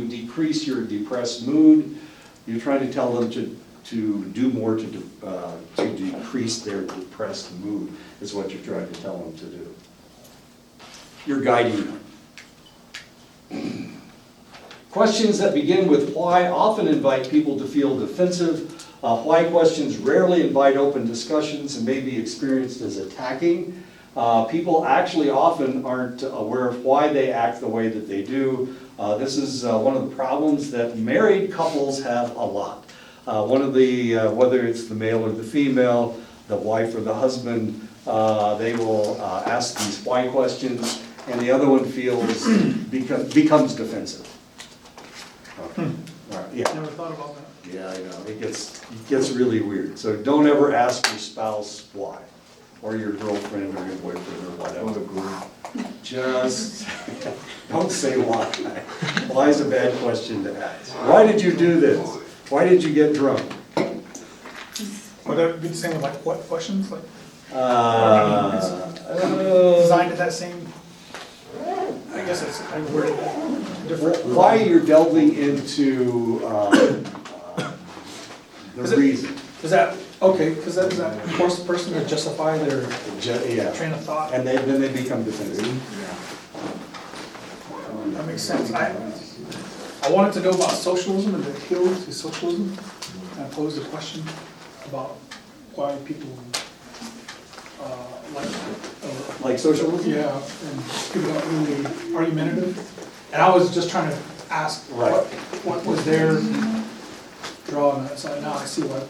decrease your depressed mood? You're trying to tell them to do more to decrease their depressed mood, is what you're trying to tell them to do. You're guiding them. Questions that begin with why often invite people to feel defensive. Why questions rarely invite open discussions and may be experienced as attacking. People actually often aren't aware of why they act the way that they do. This is one of the problems that married couples have a lot. One of the, whether it's the male or the female, the wife or the husband, they will ask these why questions, and the other one becomes defensive. Okay. All right, yeah. Never thought about that. Yeah, I know, it gets really weird. So don't ever ask your spouse why, or your girlfriend or your boyfriend or whatever. Just don't say why. Why is a bad question to ask. Why did you do this? Why did you get drunk? Would that be the same with like what questions? Like Designed designed at that same, I guess it's, I worded it different. Why you're delving into the reason. Is that, okay, because that, does that force the person to justify their Yeah, train of thought? and then they become defensive. That makes sense. I wanted to know about socialism and the appeal to socialism. And I posed a question about why people Like socialism? yeah, and people don't really argumentative. And I was just trying to ask Right. what was their draw on that. So now I see what,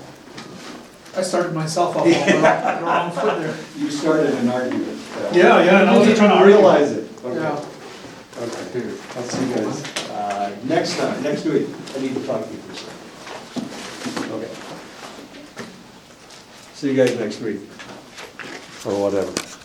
I started myself off on the wrong foot there. You started an argument. Yeah, and I You wasn't trying to didn't argue. realize it. Okay. Yeah. Okay, I'll see you guys next time, next week. I need to talk to you for a second. Okay. See you guys next week, or whatever.